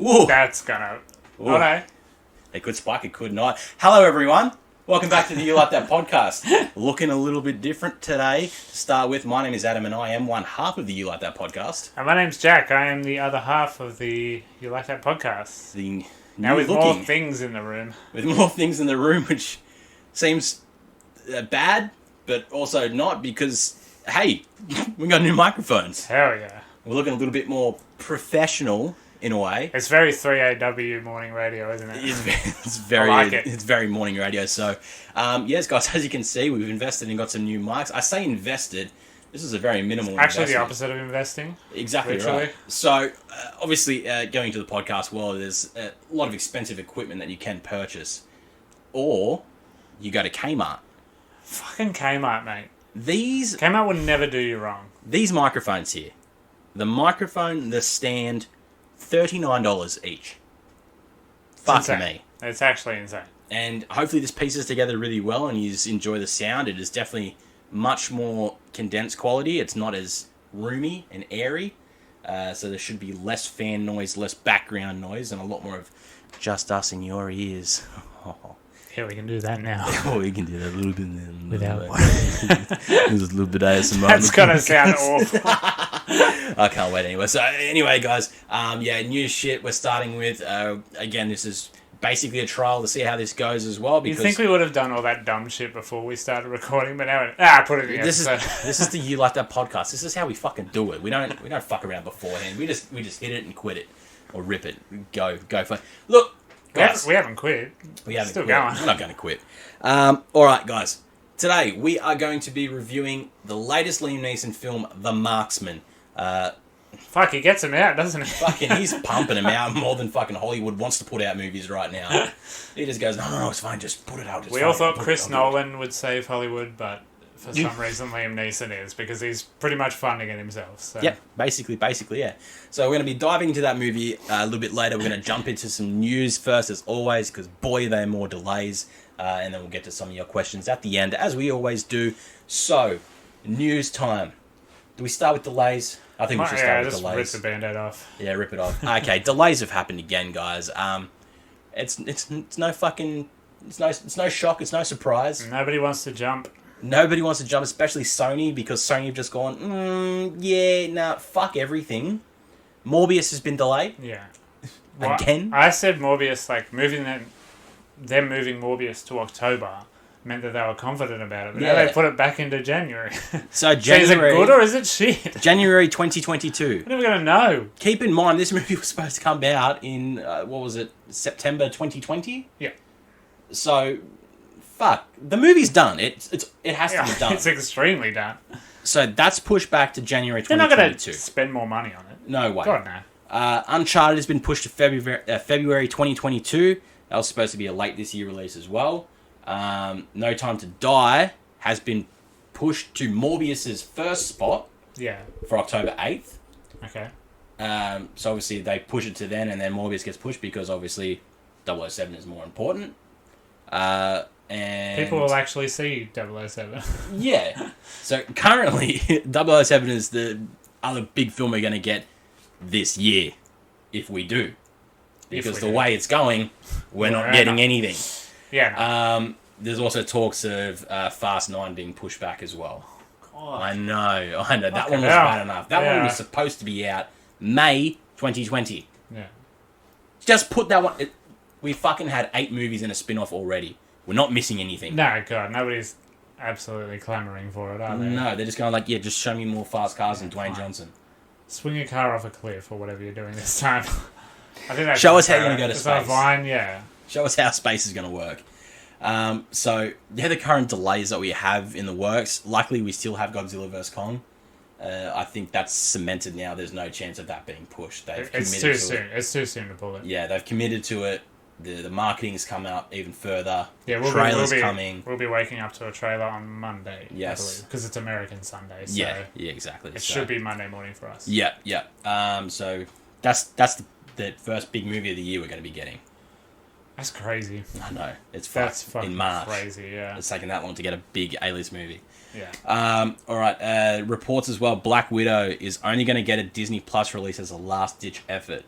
Ooh. That's gonna... Ooh. Oh no. It could spike, it could not. Hello, everyone. Welcome back to the You Like That podcast. Looking a little bit different today. To start with, my name is Adam and I am one half of the You Like That podcast. And my name's Jack. I am the other half of the You Like That podcast. The Now with new-looking- more things in the room. With more things in the room, which seems bad, but also not because, hey, we got new microphones. Hell yeah. We're looking a little bit more professional in a way. It's very 3AW morning radio, isn't it? It's very, I like it. It's very morning radio. So, yes, guys, as you can see, we've invested and got some new mics. I say invested. This is a very minimal Actually, the investment. opposite of investing. Exactly literally. right. So, obviously, going to the podcast world, there's a lot of expensive equipment that you can purchase, or you go to Kmart. Fucking Kmart, mate. These Kmart would never do you wrong. microphones here, the microphone, the stand, $39 each. Fuck insane. me. It's actually insane. And hopefully this pieces together really well and you enjoy the sound. It is definitely much more condensed quality. It's not as roomy and airy. So there should be less fan noise, less background noise, and a lot more of just us in your ears. Yeah, we can do that now. Oh, we can do that a little bit. Without There's a little bit of ASMR. That's gonna sound awful. I can't wait anyway. So anyway, guys, new shit we're starting with. Again, this is basically a trial to see how this goes as well. You Because think we would have done all that dumb shit before we started recording, but now put it in. this is the You Like That podcast. This is how we fucking do it. We don't fuck around beforehand. We just hit it and quit it or rip it. Go for it. Look, guys, we haven't quit. we haven't still quit. going. We're not going to quit. All right, guys. Today we are going to be reviewing the latest Liam Neeson film, The Marksman. Fuck, he gets him out, doesn't he? Fucking, he's pumping them out more than fucking Hollywood wants to put out movies right now. He just goes, no, it's fine, just put it out. We all thought Chris Nolan would save Hollywood, but for some reason Liam Neeson is, because he's pretty much funding it himself. So. Yep, basically, yeah. So we're going to be diving into that movie a little bit later. We're going to jump into some news first, as always, because boy, there are more delays. And then we'll get to some of your questions at the end, as we always do. So, news time. Do we start with delays? I think we should start with just delays. rip the Band-Aid off. Yeah, rip it off. Okay, delays have happened again, guys. It's no fucking, it's no shock, it's no surprise. Nobody wants to jump. Nobody wants to jump, especially Sony, because Sony have just gone, fuck everything. Morbius has been delayed. Yeah. Again? I said Morbius, like, them moving Morbius to October meant that they were confident about it. But now Yeah. they put it back into January. So Is it January, good or is it shit? January 2022. We're never going to know. Keep in mind, this movie was supposed to come out in, September 2020? Yeah. So, fuck. The movie's done. It has to be done. It's extremely done. So that's pushed back to January They're not 2022. going to spend more money on it. No way. God, no. Uncharted has been pushed to February 2022. That was supposed to be a late this year release as well. No Time to Die has been pushed to Morbius's first spot Yeah. for October 8th. Okay. So obviously they push it to then, and then Morbius gets pushed because obviously 007 is more important. And People will actually see 007. yeah. So currently 007 is the other big film we're going to get this year, if we do. Because the way it's going, we're not getting anything. Yeah. There's also talks of Fast 9 being pushed back as well. God. I know. That one Fucking was hell. bad enough. That one Yeah. was supposed to be out May 2020. Yeah. Just put that one... we fucking had 8 movies and a spin-off already. We're not missing anything. No, God, nobody's absolutely clamouring for it, are they? No, they're just going like, yeah, just show me more fast cars and Dwayne Johnson. Swing a car off a cliff or whatever you're doing this time. I think that's Show us how you're gonna go to it's space. a Vine, yeah. Show us how space is going to work. So, they're the current delays that we have in the works. Luckily, we still have Godzilla vs. Kong. I think that's cemented now. There's no chance of that being pushed. They've It's too soon. It's too soon to pull it. Yeah, they've committed to it. The marketing's come out even further. Yeah, Trailers coming. We'll be waking up to a trailer on Monday. Yes. Because it's American Sunday. So Yeah, exactly. It should be Monday morning for us. Yeah. So that's the first big movie of the year we're going to be getting. That's crazy. I know. It's That's fucked fucking in March. crazy, yeah. It's taken that long to get a big A-list movie. Yeah. All right. Reports as well. Black Widow is only going to get a Disney Plus release as a last-ditch effort.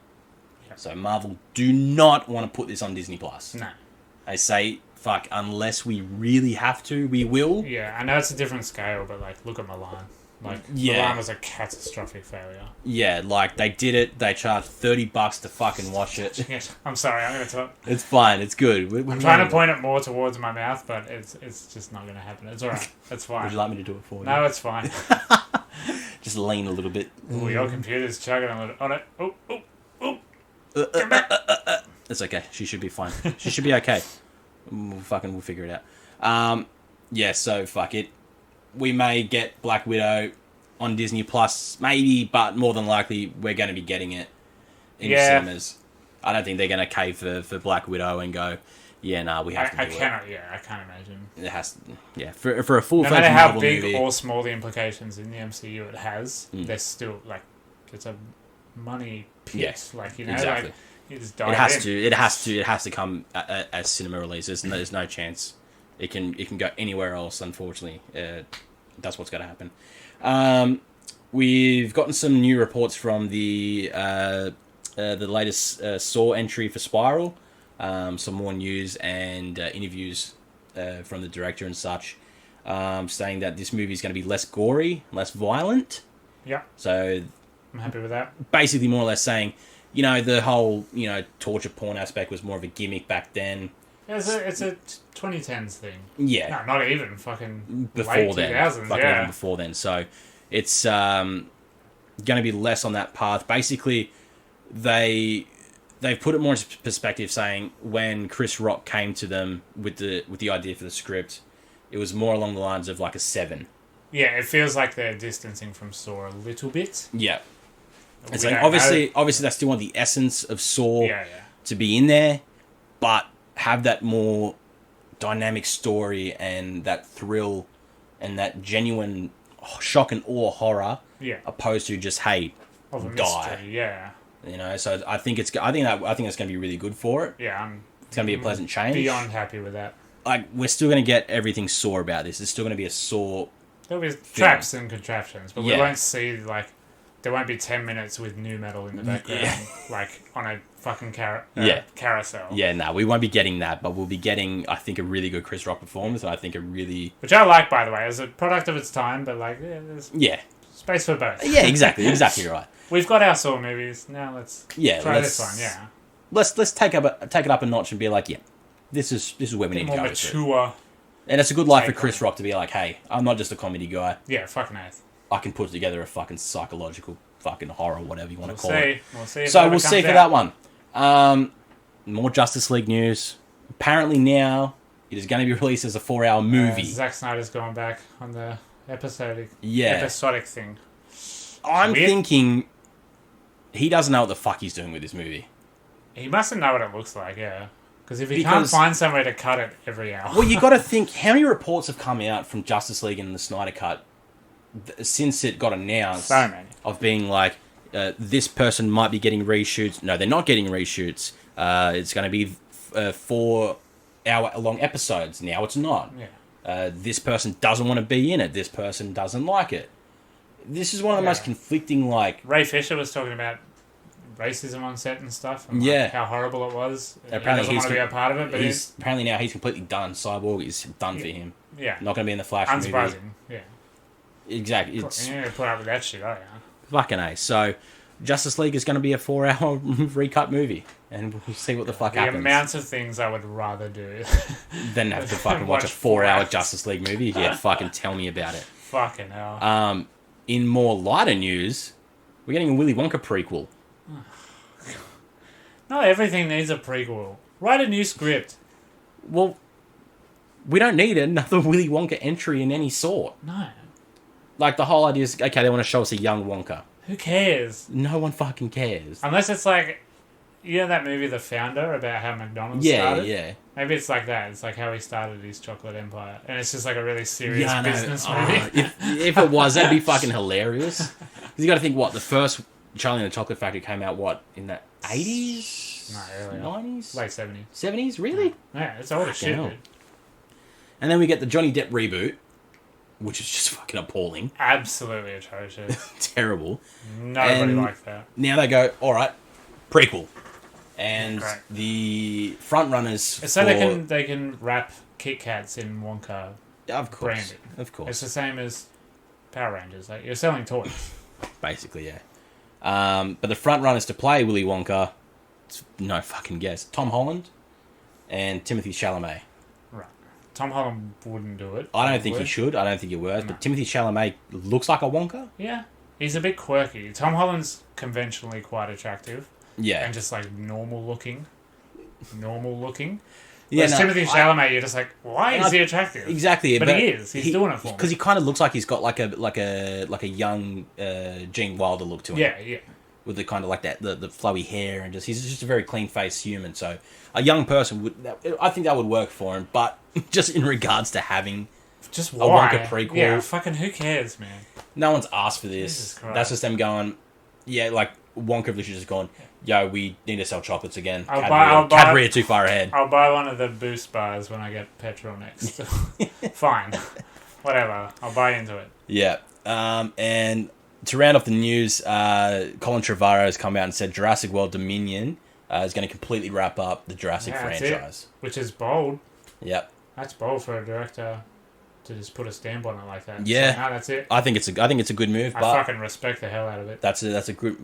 Yeah. So Marvel do not want to put this on Disney Plus. No. They say, fuck, unless we really have to, we will. Yeah, I know it's a different scale, but like, look at Milan. Like, Yeah. Milan was a catastrophic failure. Yeah, like they did it. They charged $30 to fucking watch it. Yes, I'm sorry, I'm gonna talk. It's fine. It's good. I'm trying to point it more towards my mouth, but it's just not gonna happen. It's alright. It's fine. Would you like me to do it for you? No, it's fine. Just lean a little bit. Ooh, your computer's chugging a little on it. Oh, come back. It's okay. She should be fine. She should be okay. We'll figure it out. Yeah. So fuck it. We may get Black Widow on Disney Plus, maybe, but more than likely we're going to be getting it in cinemas. I don't think they're going to cave for Black Widow and go, yeah, nah, we have to do I can't imagine. it. It has, yeah, for a full No fledged matter how Marvel big movie. or small the implications in the MCU it has, they're still like it's a money pit. Yes, like you know, exactly. like you just dive It in. has to come as cinema release. There's no chance it can go anywhere else. Unfortunately, that's what's going to happen. We've gotten some new reports from the latest Saw entry for Spiral. Some more news and interviews from the director and such, saying that this movie is going to be less gory, less violent. Yeah, So I'm happy with that. basically, more or less saying, you know, the whole torture porn aspect was more of a gimmick back then. Yeah, it's a 2010s thing. Yeah, No, not even fucking before late then, 2000s. fucking Yeah, even before then. So it's going to be less on that path. Basically, they've put it more into perspective, saying when Chris Rock came to them with the idea for the script, it was more along the lines of like a 7. yeah. It feels like they're distancing from Saw a little bit. Yeah, it's We like don't obviously that's still want the essence of Saw know. Yeah. to be in there, but have that more dynamic story and that thrill and that genuine shock and awe horror, Yeah. opposed to just hey, Of a die. mystery. Yeah. So I think it's going to be really good for it. Yeah. I'm It's going to be a pleasant change. beyond happy with that. Like we're still going to get everything Saw about this. There's still going to be a Saw. There'll be traps and contraptions, but we Yeah. won't see like there won't be 10 minutes with new metal in the background, like on a fucking carousel. Yeah, no, we won't be getting that, but we'll be getting, I think, a really good Chris Rock performance, and I think a really Which I like, by the way, as a product of its time. But like, there's yeah, space for both. yeah, exactly right. We've got our Saw movies now. Let's Yeah, try let's- this one. Yeah, Let's take it up a notch and be like, yeah, this is where we need to more go with it. mature. And it's a good life for take Chris Rock to be like, hey, I'm not just a comedy guy. Yeah, fucking oath. I can put together a fucking psychological fucking horror, whatever you want We'll to call it. see. We'll see. If So it ever we'll see comes for out. that one. More Justice League news. Apparently now it is going to be released as a 4-hour movie. Zack Snyder's going back on the episodic thing. I'm Weird. thinking he doesn't know what the fuck he's doing with this movie. He mustn't know what it looks like, yeah. Because if he Because- can't find somewhere to cut it every hour. Well, you got to think how many reports have come out from Justice League and the Snyder Cut since it got announced So many. of being like, this person might be getting reshoots. No, they're not getting reshoots. It's going to be 4-hour-long episodes. Now it's not. Yeah. This person doesn't want to be in it. This person doesn't like it. This is one of the most Yeah. conflicting, like... Ray Fisher was talking about racism on set and stuff. And Yeah. like how horrible it was. Apparently he doesn't he's want to be a part of it, but he's apparently now he's completely done. Cyborg is done for him. yeah. Not going to be in the Flash movie. Unsurprising. Yeah. Exactly. It's You need to put up with that shit, oh yeah. fucking A. So, Justice League is going to be a 4-hour recut movie. And we'll see what the fuck The happens. amounts of things I would rather do. Then have to fucking watch a Watch 4 4-hour hours. Justice League movie. Yeah, fucking tell me about it. Fucking hell. In more lighter news, we're getting a Willy Wonka prequel. Not everything needs a prequel. Write a new script. Well, we don't need another Willy Wonka entry in any sort. No. Like, the whole idea is, okay, they want to show us a young Wonka. Who cares? No one fucking cares. Unless it's like, you know that movie The Founder about how McDonald's Yeah, started? yeah. Maybe it's like that. It's like how he started his chocolate empire. And it's just like a really serious Yeah, I know. business Oh, movie. if it was, that'd be fucking hilarious. 'Cause you got to think, what, the first Charlie and the Chocolate Factory came out, what, in the 80s? No, earlier. 90s? Late 70s. 70s? Really? Yeah, it's old as shit, hell. dude. And then we get the Johnny Depp reboot, which is just fucking appalling. Absolutely atrocious. Terrible. Nobody And- liked that. Now they go, all right, prequel. And Great. the front runners So they can wrap Kit Kats in Wonka. of course, branded. of course, It's the same as Power Rangers. Like, you're selling toys. basically, yeah. But the front runners to play Willy Wonka, it's no fucking guess. Tom Holland and Timothy Chalamet. Right. Tom Holland wouldn't do it. I don't think he probably. should. I don't think he works. No. But Timothy Chalamet looks like a Wonka. Yeah. He's a bit quirky. Tom Holland's conventionally quite attractive. Yeah. And just like normal looking. Yeah, Whereas Timothy Chalamet, you're just like, why is he attractive? Exactly, But he is. He's doing it for me. because he kind of looks like he's got like a young Gene Wilder look to him. Yeah. With the kind of like that the flowy hair and he's just a very clean faced human. So a young person I think that would work for him. But just in regards to having Just a why? Wonka prequel, Yeah, fucking who cares, man? no one's asked for Jesus this. Christ. That's just them going, yeah, like Wonka literally just gone, yo, we need to sell chocolates again. I'll buy- Cadbury are too far ahead. I'll buy one of the Boost bars when I get petrol next. Fine. Whatever. I'll buy into it. Yeah. And to round off the news, Colin Trevorrow has come out and said Jurassic World Dominion is going to completely wrap up the Jurassic That's franchise. Which is bold. Yep. That's bold for a director to just put a stamp on it like that. Yeah. So, no, that's it. I think it's a good move, I but fucking respect the hell out of it. that's a good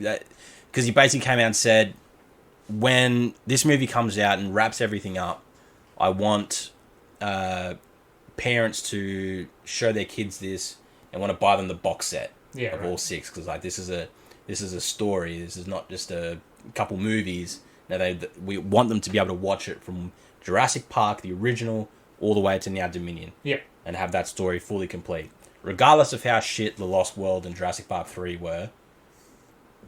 because he basically came out and said when this movie comes out and wraps everything up, I want parents to show their kids this and want to buy them the box set Yeah, of right. all six because like this is a story. This is not just a couple movies. Now we want them to be able to watch it from Jurassic Park, the original, all the way to now Dominion. Yeah. And have that story fully complete, regardless of how shit The Lost World and Jurassic Park 3 were.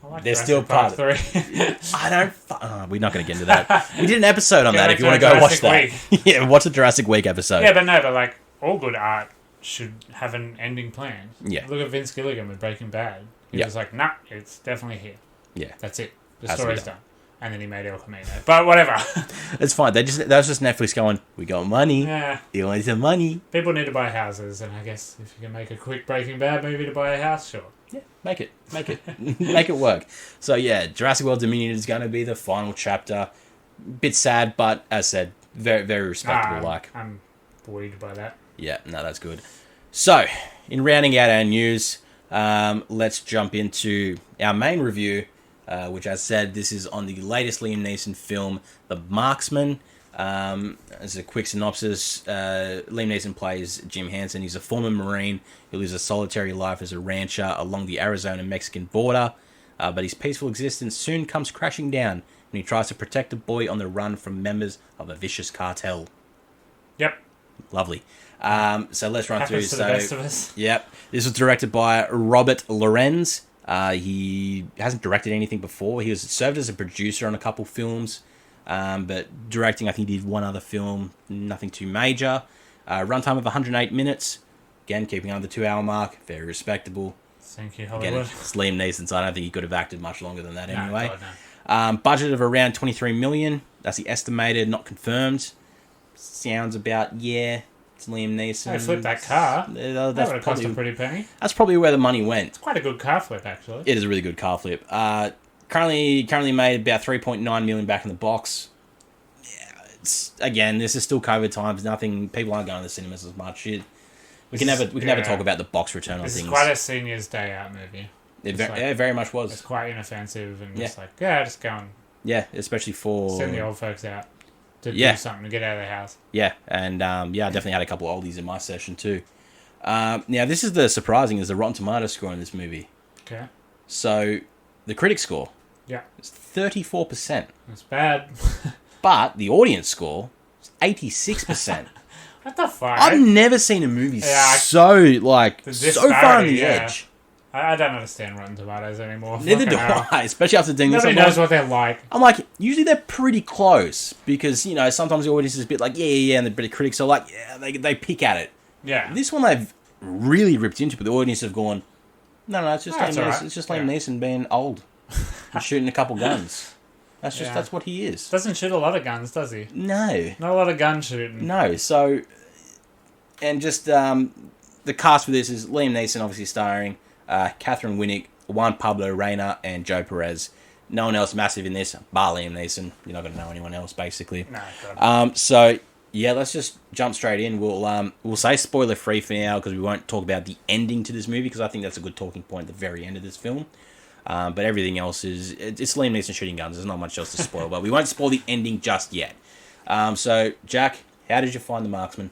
I like They're Jurassic still Park part 3. I don't. We're not going to get into that. We did an episode on Yeah, that. like If you want to go watch Jurassic that, yeah, watch the Jurassic Week episode. Yeah, but like, all good art should have an ending plan. Yeah. Look at Vince Gilligan with Breaking Bad. He Yeah. was like, nah, it's definitely here. Yeah, That's it. The Has to be story's done. done. And then he made El Camino. But whatever. it's fine. That was just Netflix going. We got money. Yeah. You want some money? People need to buy houses, and I guess if you can make a quick Breaking Bad movie to buy a house, sure. Yeah, make it, make it work. So yeah, Jurassic World Dominion is going to be the final chapter. Bit sad, but as said, very very respectable. I'm buoyed by that. Yeah, no, that's good. So, in rounding out our news, let's jump into our main review, which, as said, this is on the latest Liam Neeson film, The Marksman. As a quick synopsis, Liam Neeson plays Jim Hansen. He's a former Marine who lives a solitary life as a rancher along the Arizona-Mexican border, but his peaceful existence soon comes crashing down when he tries to protect a boy on the run from members of a vicious cartel. Yep. Lovely. So let's run through. Happens to the best of us. Yep. This was directed by Robert Lorenz. He hasn't directed anything before. He was served as a producer on a couple films, but directing, I think he did one other film, nothing too major. Runtime of 108 minutes. Again, keeping under the 2-hour mark. Very respectable. Thank you, Again, Hollywood. it's Liam Neeson, so I don't think he could have acted much longer than that anyway. No, God, no. Budget of around 23 million. That's the estimated, not confirmed. Sounds about, yeah, it's Liam Neeson. They flipped that car. That's That would have cost probably, a pretty penny. that's probably where the money went. Quite a good car flip, actually. It is a really good car flip. Currently made about 3.9 million back in the box. Yeah, again, this is still COVID times. Nothing. People aren't going to the cinemas as much. We can never talk about the box return on This things. is quite a seniors' day out movie. It very much It's was. quite inoffensive and Yeah. just like, just go and Yeah, especially for send the old folks out to Yeah. do something to get out of the house. yeah, and I definitely had a couple of oldies in my session too. Now this is the surprising is the Rotten Tomatoes score in this movie. Okay. So the critic score Yeah. is 34%, That's bad. but the audience score is 86%. What the fuck? I've never seen a movie Yeah, so like The so far on disparity, the yeah. edge. I don't understand Rotten Tomatoes anymore. Neither do Fucking hell. I, especially after doing this. Nobody knows what they're like. I'm like, usually they're pretty close because sometimes the audience is a bit like yeah, and the critics are like they pick at it. Yeah. This one they've really ripped into, but the audience have gone, no, it's just That's Liam Neeson. alright. It's just Liam Yeah. Neeson being old and shooting a couple guns. Yeah. That's what he is. Doesn't shoot a lot of guns, does he? No. Not a lot of gun shooting. No, so, and just the cast for this is Liam Neeson, obviously starring Catherine Winnick, Juan Pablo Reyna, and Joe Perez. No one else massive in this, bar Liam Neeson. You're not going to know anyone else, basically. No, God. So yeah, let's just jump straight in. We'll say spoiler free for now because we won't talk about the ending to this movie because I think that's a good talking point at the very end of this film. But everything else it's Liam Neeson shooting guns. There's not much else to spoil, but we won't spoil the ending just yet. So Jack, how did you find The Marksman?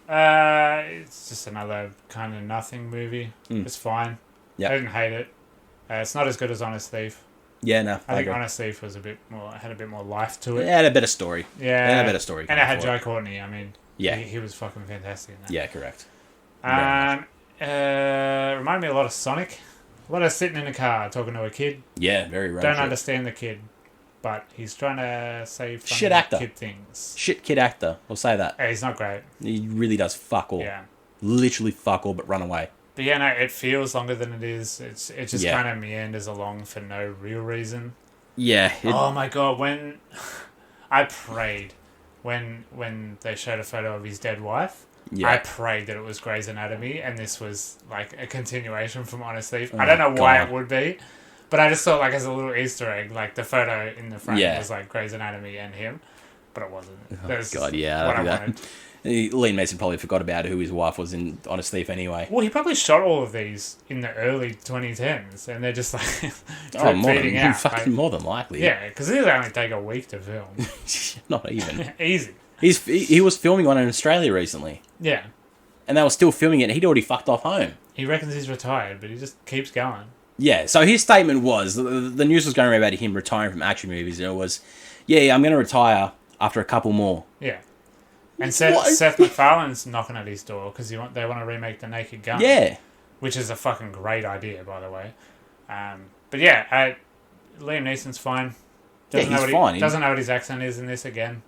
It's just another kind of nothing movie. It's fine. Yep. I didn't hate it. It's not as good as Honest Thief. Yeah, no, I think agree. Honest Thief was had a bit more life to it. It had a better story. Yeah, It had a better story. and it had for Joe Courtney. I mean, Yeah. he was fucking fantastic in that. Yeah, correct. Reminded me a lot of Sonic. A lot of sitting in a car talking to a kid. Yeah, very road Don't trip. understand the kid, but he's trying to say funny Shit actor. kid things. Shit kid actor. I'll say that. Yeah, he's not great. He really does fuck all. Yeah. Literally fuck all but run away. But yeah, no, it feels longer than it is. It just Yeah. kind of meanders along for no real reason. Yeah. Oh my god, when I prayed when they showed a photo of his dead wife, Yeah. I prayed that it was Grey's Anatomy and this was like a continuation from Honest Thief. Oh I don't know why God. it would be, but I just thought like as a little Easter egg, like the photo in the front Yeah. was like Grey's Anatomy and him, but it wasn't. Oh, That was God, just yeah, what I I think wanted. Liam Mason probably forgot about who his wife was in Honest Thief anyway. Well, he probably shot all of these in the early 2010s, and they're just like Oh, more feeding than, out. fucking Like, more than likely. yeah, because these only take a week to film. Not even. Easy. He was filming one in Australia recently, Yeah. and they were still filming it. And he'd already fucked off home. He reckons he's retired, but he just keeps going. Yeah. So his statement was the news was going around about him retiring from action movies, and it was, yeah, I'm going to retire after a couple more. Yeah. And What? Seth MacFarlane's knocking at his door because they want to remake The Naked Gun. Yeah. Which is a fucking great idea, by the way. But yeah, Liam Neeson's fine. Yeah, he's fine. Doesn't know what his accent is in this again.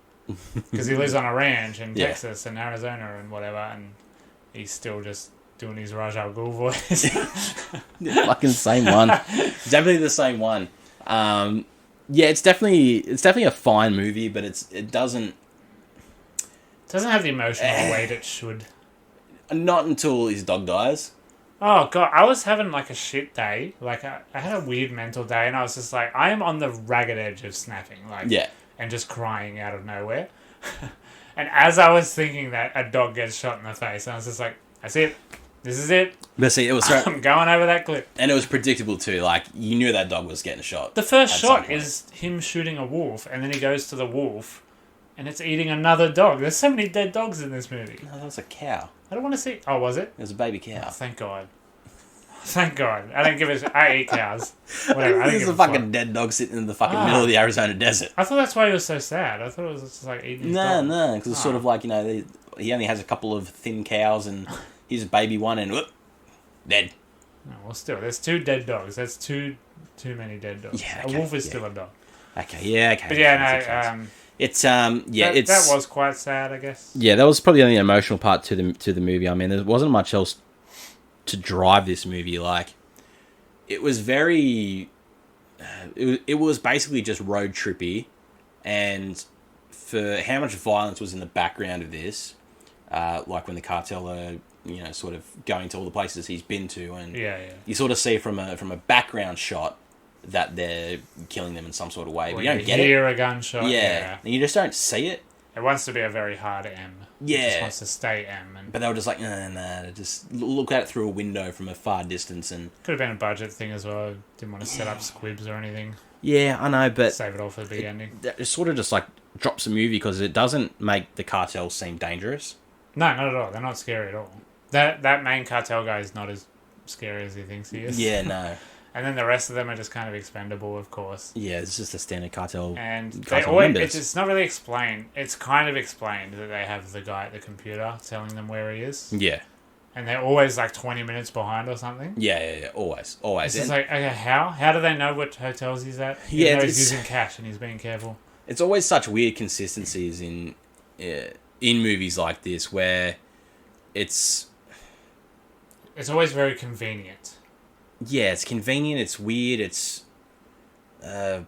Because he lives on a ranch in Yeah. Texas and Arizona and whatever, and he's still just doing his Raj Al Ghul voice. Fucking same one. Definitely the same one. Yeah, it's definitely a fine movie, but it doesn't. Doesn't have the emotional weight it should. Not until his dog dies. Oh god, I was having like a shit day. Like I had a weird mental day, and I was just like, I am on the ragged edge of snapping, like, Yeah. and just crying out of nowhere. And as I was thinking that, a dog gets shot in the face, and I was just like, that's it. This is it. But see, it was I'm going over that clip. and it was predictable too. Like you knew that dog was getting shot. The first At some shot point. is him shooting a wolf, and then he goes to the wolf, and it's eating another dog. There's so many dead dogs in this movie. No, that was a cow. I don't want to see. Oh, was it? It was a baby Oh, cow. thank God. Thank God. I don't give a. I eat cows. Whatever. I don't There's give a a fuck. fucking dead dog sitting in the fucking Ah. middle of the Arizona desert. I thought that's why he was so sad. I thought it was just like eating his No, dog. no, because it's sort Ah. of like he only has a couple of thin cows and he's a baby one and whoop, dead. No, well, still, there's 2 dead dogs. That's too many dead dogs. Yeah, A okay, wolf is yeah. still a dog. Okay, yeah, okay. But yeah, Makes no. sense. It's yeah, that, it's that was quite sad, I guess. yeah, that was probably the only emotional part to the movie. I mean, there wasn't much else to drive this movie. Like, it was very, it was basically just road trippy, and for how much violence was in the background of this, like when the cartel are sort of going to all the places he's been to, and Yeah, yeah. you sort of see from a background shot that they're killing them in some sort of way, but Well, you don't get it. hear a gunshot. Yeah, and you just don't see it. It wants to be a very hard M. It Yeah. just wants to stay M. And But they were just like, nah, just look at it through a window from a far distance, and could have been a budget thing as well. Didn't want to set up squibs or anything. yeah, I know, but Save it all for the big ending. it sort of just like drops the movie because it doesn't make the cartel seem dangerous. No, not at all. They're not scary at all. That main cartel guy is not as scary as he thinks he is. Yeah, no, And then the rest of them are just kind of expendable, of course. yeah, it's just a standard cartel. And they cartel always, members. it's not really explained. It's kind of explained that they have the guy at the computer telling them where he is. Yeah, And they're always like 20 minutes behind or something. yeah, always. It's just And like, okay, how? How do they know what hotels he's at? Yeah, Even though he's it's- using cash and he's being careful. it's always such weird consistencies in movies like this where it's It's always very convenient. yeah, it's convenient, it's weird, it's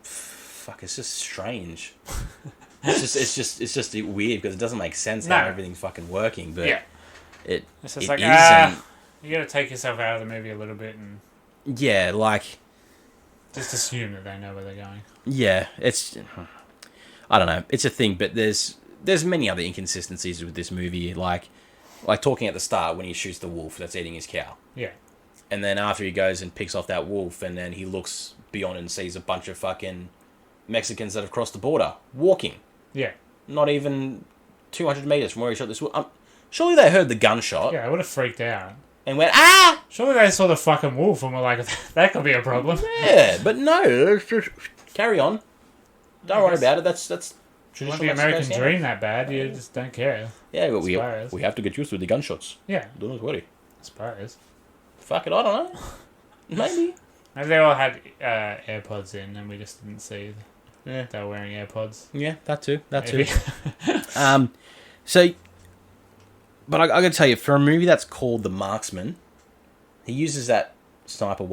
fuck, it's just strange. it's just weird because it doesn't make sense how No. everything's fucking working, but Yeah. it It's just it like, is, and you gotta take yourself out of the movie a little bit and... yeah, like Just assume that they know where they're going. Yeah, it's... I don't know. It's a thing, but there's many other inconsistencies with this movie. Like talking at the start when he shoots the wolf that's eating his cow. Yeah. And then after he goes and picks off that wolf, and then he looks beyond and sees a bunch of fucking Mexicans that have crossed the border, walking. Yeah. Not even 200 meters from where he shot this wolf. Surely they heard the gunshot Yeah, I would have freaked out. and went, ah! Surely they saw the fucking wolf and were like, that could be a problem. Yeah, but no. It's just, carry on. Don't worry guess- about it. That's You want traditional the American Mexico dream that bad, you just don't care. Yeah, but Suppose. we have to get used to the gunshots. Yeah, Don't worry. I suppose. Fuck it, I don't know. Maybe. Maybe they all had AirPods in and we just didn't see Yeah. they were wearing AirPods. Yeah, that too. That Maybe. too. So, but I gotta tell you, for a movie that's called The Marksman, he uses that sniper,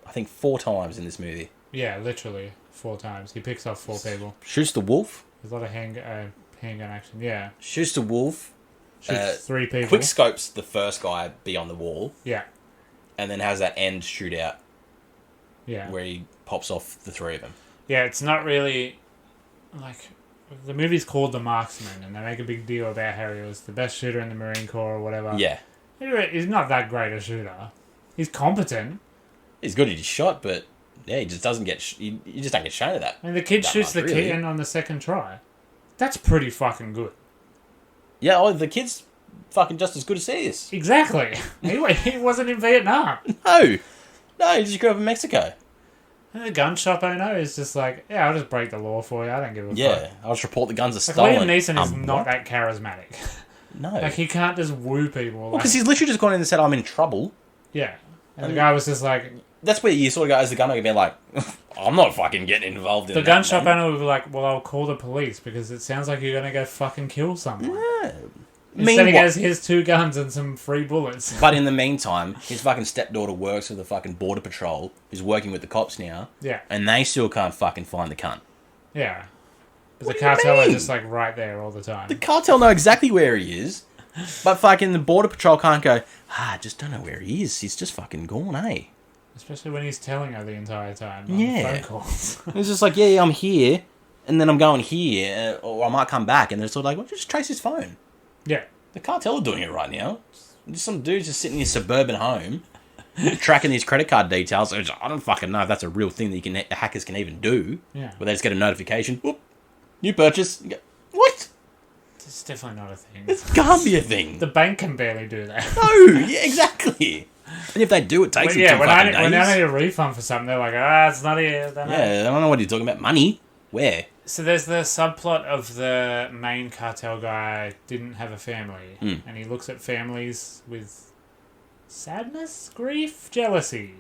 I think 4 times in this movie. Yeah, literally 4 times. He picks off 4 people. Shoots the wolf, There's a lot of handgun action. Yeah, shoots the wolf, shoots 3 people. quick scopes the first guy beyond the wall, Yeah, and then has that end shootout yeah, where he pops off the 3 of them. yeah. It's not really like the movie's called The Marksman, and they make a big deal about how he was the best shooter in the Marine Corps or whatever. Yeah. He's not that great a shooter. He's competent. He's good at his shot, but yeah, he just doesn't get... you just don't get shown of that. And the kid That shoots much, the really. kid on the second try. That's pretty fucking good. Yeah, the kid's fucking just as good as he is. Exactly. He wasn't in Vietnam. No, he just grew up in Mexico. And the gun shop owner is just like, yeah, I'll just break the law for you. I don't give a fuck. Yeah, I'll just report the guns are Like, stolen. Liam Neeson is What? not that charismatic. No. Like, he can't just woo people. Well, Like, because he's literally just gone in and said, I'm in trouble. yeah. And the guy was just like, That's where you sort of go as the gun owner being like, I'm not fucking getting involved in the that, gun shop man. owner would be like, well, I'll call the police because it sounds like you're going to go fucking kill someone. Yeah. Instead, he Meanwhile- goes, here's 2 guns and some free bullets. But in the meantime, his fucking stepdaughter works for the fucking border patrol, who's working with the cops now, Yeah. and they still can't fucking find the cunt. Yeah. But What the do you cartel are mean? just like right there all the time. The cartel know exactly where he is, but fucking the border patrol can't go, I just don't know where he is. He's just fucking gone, eh? Especially when he's telling her the entire time on Yeah. phone calls. It's just like, yeah, I'm here, and then I'm going here, or I might come back, and they're sort of like, well, just trace his phone. yeah. The cartel are doing it right now. Just some dude's just sitting in his suburban home, tracking these credit card details. I don't fucking know if that's a real thing that hackers can even do. Yeah. Where they just get a notification, whoop, new purchase. You go, what? It's definitely not a thing. This can't be a thing. The bank can barely do that. No, yeah, exactly. And if they do, it takes But them 2 when fucking I days. need a refund for something, they're like, it's not here. I don't know. Yeah, I don't know what you're talking about. Money? Where? So there's the subplot of the main cartel guy didn't have a family, and he looks at families with sadness, grief, jealousy.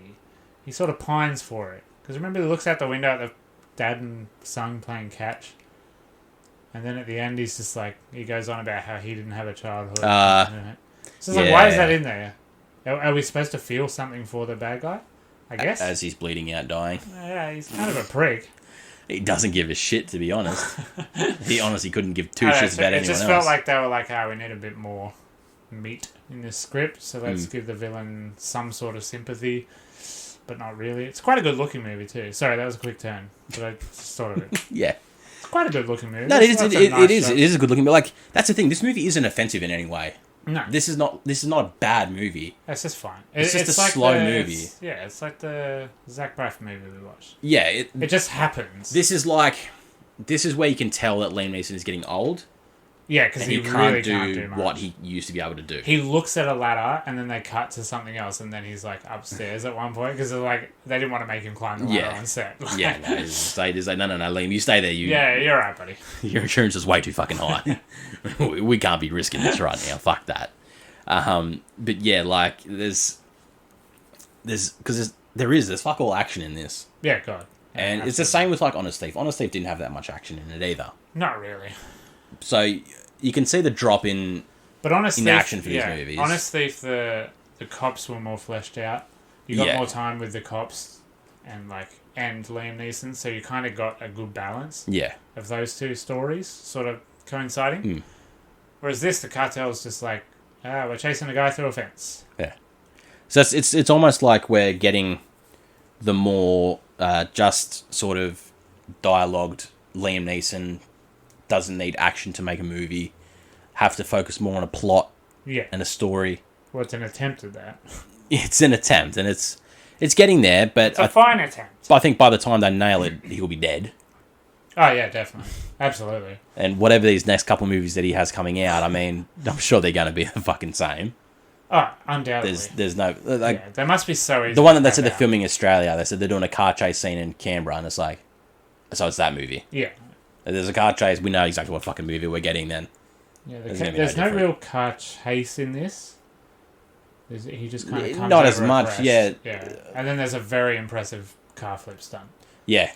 He sort of pines for it. Because remember, he looks out the window at the dad and son playing catch, and then at the end he's just like, he goes on about how he didn't have a childhood. So it's like, why is yeah. that in there? Are we supposed to feel something for the bad guy? I guess. As he's bleeding out, dying. Yeah, he's kind of a prick. He doesn't give a shit, to be honest. He honestly couldn't give 2 I don't know, shits so about it anyone just else. felt like they were like, we need a bit more meat in this script, so let's give the villain some sort of sympathy, but not really. It's quite a good looking movie too. Sorry, that was a quick turn, but I just thought of it. Yeah. It's quite a good looking movie. No, it is. Lots It of nice is. shots. It is a good looking. But like, that's the thing. This movie isn't offensive in any way. No, This is not a bad movie. that's just fine. It's just a slow movie. It's like the Zach Braff movie we watched. Yeah. It just happens. This is where you can tell that Liam Neeson is getting old, Yeah, because and he he really can't can't do do much. what he used to be able to do. He looks at a ladder and then they cut to something else and then he's like upstairs at one point because they didn't want to make him climb the ladder Yeah. on set. Yeah, no, just say, no, Liam, you stay there. Yeah, you're right, buddy. Your insurance is way too fucking high. We can't be risking this right now. Fuck that. But yeah, like there's fuck all action in this, Yeah, God. Yeah, and it's the same with like Honest Thief. Honest Thief didn't have that much action in it either. Not really. So you can see the drop in. But Honest In Thief, action for these movies. Honest Thief, the cops were more fleshed out. You got Yeah. more time with the cops and Liam Neeson, so you kind of got a good balance Yeah, of those two stories sort of coinciding. Mm. Whereas the cartel's just like, we're chasing a guy through a fence. yeah. So it's almost like we're getting the more just sort of dialogued Liam Neeson doesn't need action to make a movie. Have to focus more on a plot Yeah. and a story. Well, it's an attempt at that. It's an attempt, and it's getting there. But It's a fine attempt. I think by the time they nail it, he'll be dead. Oh, yeah, definitely. Absolutely. And whatever these next couple of movies that he has coming out, I mean, I'm sure they're going to be the fucking same. Oh, undoubtedly. There's no like Yeah, they must be so easy. the one that they to said they're crack out. filming in Australia. They said they're doing a car chase scene in Canberra, and it's like, so it's that movie. Yeah. There's a car chase. We know exactly what fucking movie we're getting then. Yeah, There's gonna be there's no no different. real car chase in this. He just kind of comes Not as over a much, crest. yeah. Yeah, and then there's a very impressive car flip stunt. Yeah,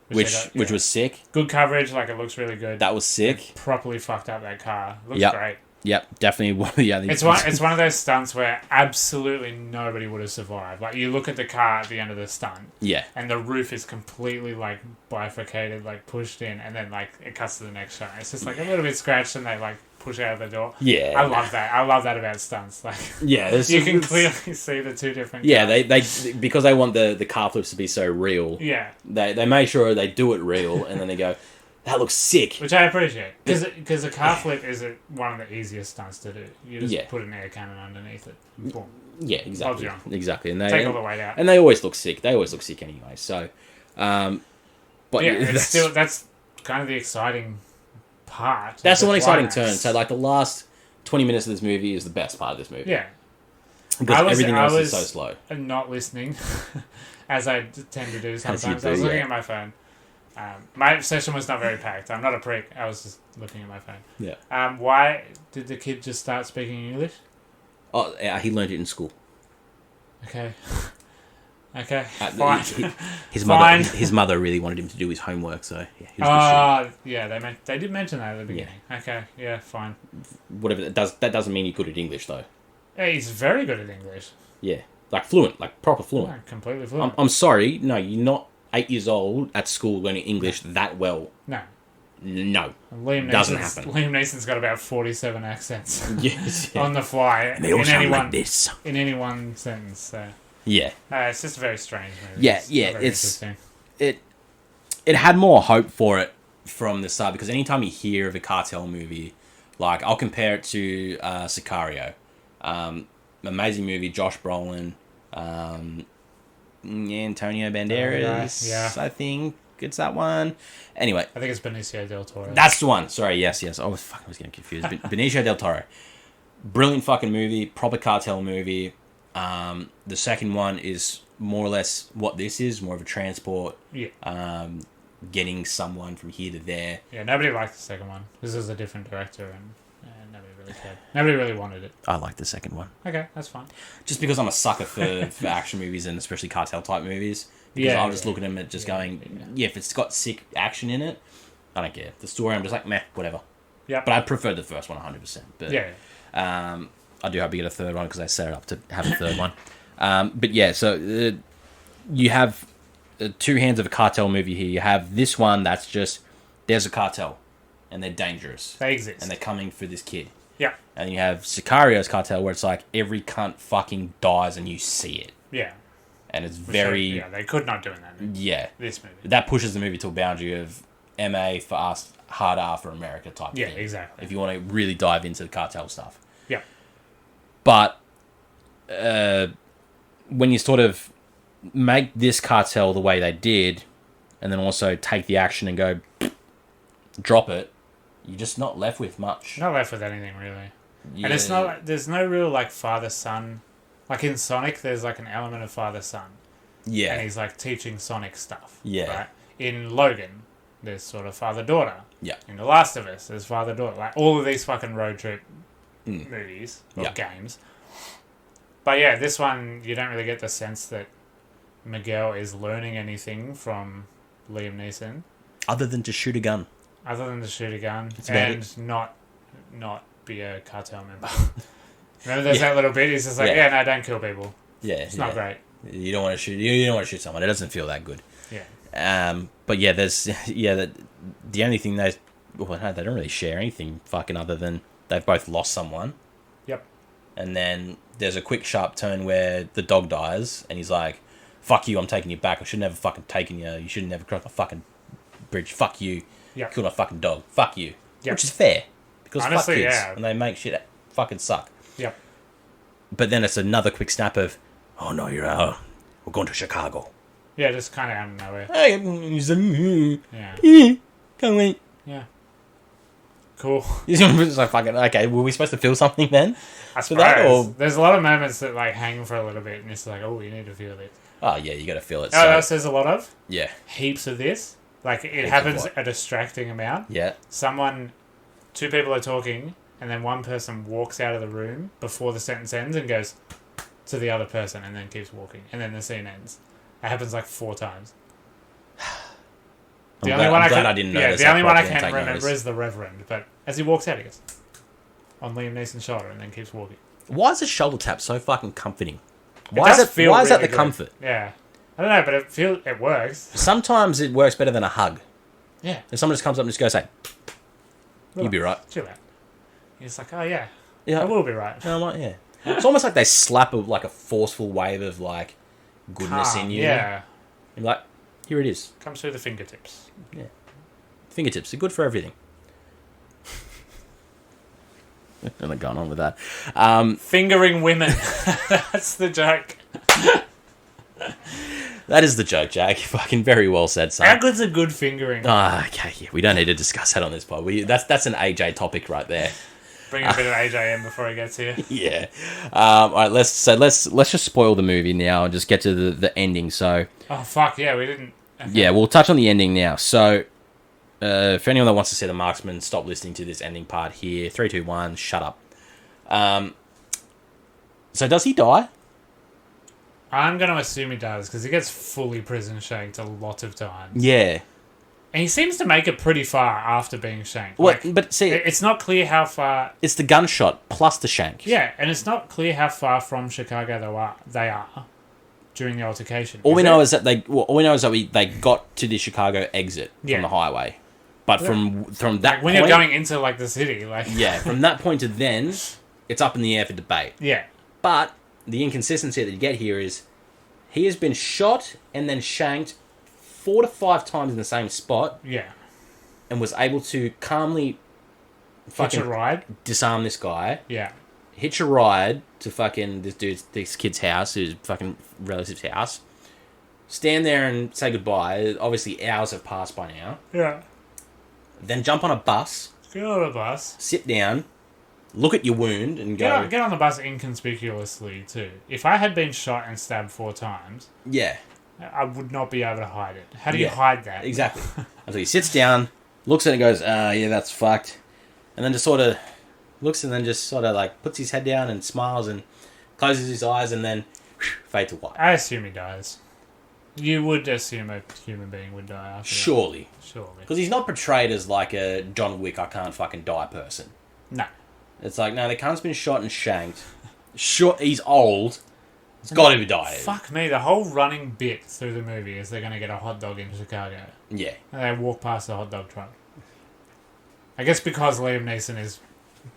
which they got- yeah. was sick. Good coverage, like it looks really good. That was sick. Properly fucked up that car. Looks Yep. great. Yep, definitely. Yeah, It's one of those stunts where absolutely nobody would have survived. Like you look at the car at the end of the stunt, Yeah, and the roof is completely like bifurcated, like pushed in, and then like it cuts to the next shot. It's just like a little bit scratched, and they like push out the door. yeah. I love that. I love that about stunts. Like Yeah, you can clearly see the two different. Yeah, cars. they because they want the car flips to be so real. Yeah, They make sure they do it real, and then they go, "That looks sick." which I appreciate because a car flip is one of the easiest stunts to do. You just Yeah. put an air cannon underneath it. Boom. Yeah, exactly, Bob's exactly. And Take all the weight out. and they always look sick. They always look sick anyway. So, but Yeah, that's kind of the exciting part. that's the one exciting climax. turn. So, like the last 20 minutes of this movie is the best part of this movie. Yeah, because everything else is so slow. and not listening, as I tend to do sometimes. do, I was looking yeah. at my phone. My session was not very packed. I'm not a prick. I was just looking at my phone. Yeah. Why did the kid just start speaking English? Oh, yeah, he learned it in school. Okay. Okay. Uh, Fine. His Fine. mother really wanted him to do his homework, so yeah, he was good shit. Yeah. They did mention that at the beginning. Okay. Yeah. Fine. Whatever that doesn't mean he's good at English though. Hey, he's very good at English. Yeah, like fluent, like proper fluent. Yeah, completely fluent. I'm sorry, no, you're not 8 years old at school learning English that well. No. No, And Liam Doesn't Neeson's- happen. Liam Neeson's got about 47 accents yes, on the fly and they all sound like this. in any one sentence. So. Yeah, It's just a very strange movie. Yeah, It's yeah, not very it's- interesting. it had more hope for it from the start because anytime you hear of a cartel movie, like I'll compare it to Sicario, amazing movie, Josh Brolin, Antonio Banderas, yeah. I think it's that one. Anyway, I think it's Benicio del Toro. that's the one. Sorry, yes. Oh, fuck, I was getting confused. Benicio del Toro, brilliant fucking movie, proper cartel movie. The second one is more or less what this is, more of a transport. Yeah. Getting someone from here to there. Yeah, nobody liked the second one. This is a different director and nobody really cared. Nobody really wanted it. I like the second one. Okay, that's fine. Just because I'm a sucker for action movies and especially cartel type movies. Because Yeah, I'll just yeah. look at them and just Yeah, going, yeah, if it's got sick action in it, I don't care. The story, I'm just like, meh, whatever. Yeah. But I prefer the first one 100%. But Yeah. I do hope you get a third one because they set it up to have a third one. But yeah, so you have two hands of a cartel movie here. You have this one that's just, there's a cartel and they're dangerous. They exist. And they're coming for this kid. Yeah. And you have Sicario's cartel where it's like every cunt fucking dies and you see it. Yeah. And it's very, Yeah, they could not do that in yeah. this movie. That pushes the movie to a boundary of MA for us, hard R for America type Yeah, thing. exactly. If you want to really dive into the cartel stuff. Yeah. But when you sort of make this cartel the way they did, and then also take the action and go drop it, you're just not left with much. Not left with anything really. Yeah. And it's not like, there's no real like father son. Like in Sonic, there's like an element of father son. Yeah. And he's like teaching Sonic stuff. Yeah. Right? In Logan, there's sort of father daughter. Yeah. In The Last of Us, there's father daughter. Like all of these fucking road trip movies or Yeah. games. But yeah, this one you don't really get the sense that Miguel is learning anything from Liam Neeson Other than to shoot a gun. other than to shoot a gun about and not be a cartel member. Remember there's Yeah. that little bit? He's just like, Yeah. yeah, no, don't kill people. Yeah. It's not great. You don't want to shoot. You don't want to shoot someone. It doesn't feel that good. Yeah. But yeah, there's the only thing they don't really share anything fucking other than they've both lost someone. Yep. And then there's a quick sharp turn where the dog dies, and he's like, fuck you, I'm taking you back. I should never fucking taken you. You should never cross my fucking bridge. Fuck you. Yep. Killed my fucking dog. Fuck you. Yep. Which is fair. Because Honestly, fuck kids. yeah. And they make shit fucking suck. Yep. But then it's another quick snap of, oh no, we're going to Chicago. Yeah, just kind of out of nowhere. Hey, he's like, Yeah. can't wait. Yeah. Cool. It's like, fucking, okay, were we supposed to feel something then? I For that, suppose. or- There's a lot of moments that like hang for a little bit, and it's like, oh, you need to feel this. Oh, yeah, you gotta feel it. Oh, that says a lot of? Yeah. Heaps of this. Like, it Heaps of happens what? a distracting amount. Yeah. Two people are talking, and then one person walks out of the room before the sentence ends and goes to the other person, and then keeps walking, and then the scene ends. It happens like 4 times. I'm glad I didn't notice the that only one I properly and can take remember notice. is the Reverend, but as he walks out, he goes on Liam Neeson's shoulder and then keeps walking. Why is the shoulder tap so fucking comforting? It Why is does that feel the really good. comfort? Yeah, I don't know, but it works. Sometimes it works better than a hug. Yeah, If someone just comes up and just goes, hey, you'll be right. chill out. You're just like, oh yeah, Yeah. I will be right. You know what? Yeah. It's almost like they slap like a forceful wave of like goodness Calm, in you. Yeah, You're like, here it is. comes through the fingertips. Fingertips are good for everything. I'm not going on with that. Fingering women. That's the joke. That is the joke, Jack. Fucking very well said, How son. good's a good fingering? Ah, okay, yeah, we don't need to discuss that on this pod. That's an AJ topic right there. Bring a bit of AJ in before he gets here. Yeah. All right. Let's just spoil the movie now and just get to the ending. So Oh fuck yeah, we didn't. Okay. yeah, we'll touch on the ending now. So for anyone that wants to see The Marksman, stop listening to this ending part here. 3, 2, 1. Shut up. So does he die? I'm gonna assume he does because he gets fully prison shanked a lot of times, Yeah. and he seems to make it pretty far after being shanked. Well, Like, but see, it's not clear how far. it's the gunshot plus the shank. Yeah, and it's not clear how far from Chicago they are during the altercation. All we it? know is that they got to the Chicago exit Yeah. from the highway, but from that Like, when point, you're going into like the city, like yeah, from that point to then, it's up in the air for debate. yeah, But the inconsistency that you get here is he has been shot and then shanked 4 to 5 times in the same spot yeah. and was able to calmly Hitch fucking a ride, disarm this guy, yeah, hitch a ride to fucking this kid's house, his fucking relative's house, stand there and say goodbye. Obviously, hours have passed by now. yeah. Then jump on a bus, Get on the bus. sit down, look at your wound, and go, Get on the bus inconspicuously too. If I had been shot and stabbed 4 times, yeah, I would not be able to hide it. How do you Yeah, hide that? exactly. And so he sits down, looks at it and goes, yeah, that's fucked. And then just sort of looks and then just sort of like puts his head down and smiles and closes his eyes and then fade to white. I assume he dies. You would assume a human being would die after Surely. that. Surely. Because he's not portrayed as like a John Wick, I can't fucking die person. No. It's like, no, the cunt's been shot and shanked. Sure, he's old. It's got to be died. Fuck me, the whole running bit through the movie is they're going to get a hot dog in Chicago. Yeah. And they walk past the hot dog truck. I guess because Liam Neeson is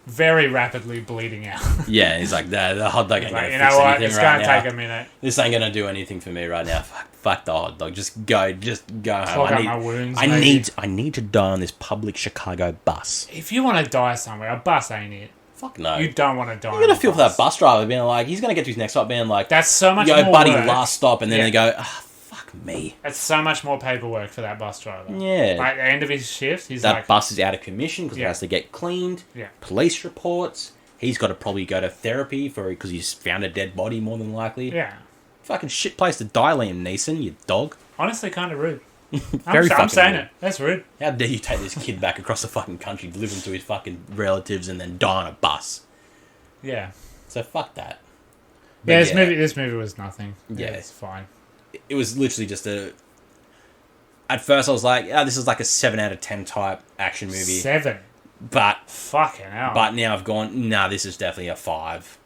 very rapidly bleeding out. Yeah, he's like, the hot dog ain't Like, going to you fix know what, anything it's right going to now. take a minute. This ain't going to do anything for me right now. Fuck the hot dog. Just go home. Clog up my wounds, I maybe. need to die on this public Chicago bus. If you want to die somewhere, a bus ain't it. Fuck no. You don't want to die. You gotta on a feel for bus. that bus driver being like, he's gonna get to his next stop being like, That's so much yo, more buddy, work. last stop, and then Yeah. they go, fuck me. It's so much more paperwork for that bus driver. Yeah. Like, at the end of his shift, he's That like, bus is out of commission because Yeah. it has to get cleaned. Yeah. Police reports. He's got to probably go to therapy because he's found a dead body more than likely. yeah. Fucking shit place to die, Liam Neeson, you dog. Honestly, kind of rude. Very I'm fucking saying rude. it. That's rude. How dare you take this kid back across the fucking country, deliver him to his fucking relatives, and then die on a bus? Yeah. So fuck that. Yeah, But this movie was nothing. Yeah. It's fine. It was literally just a. At first, I was like, this is like a 7 out of 10 type action movie. 7. But Fucking hell. now I've gone, this is definitely a 5.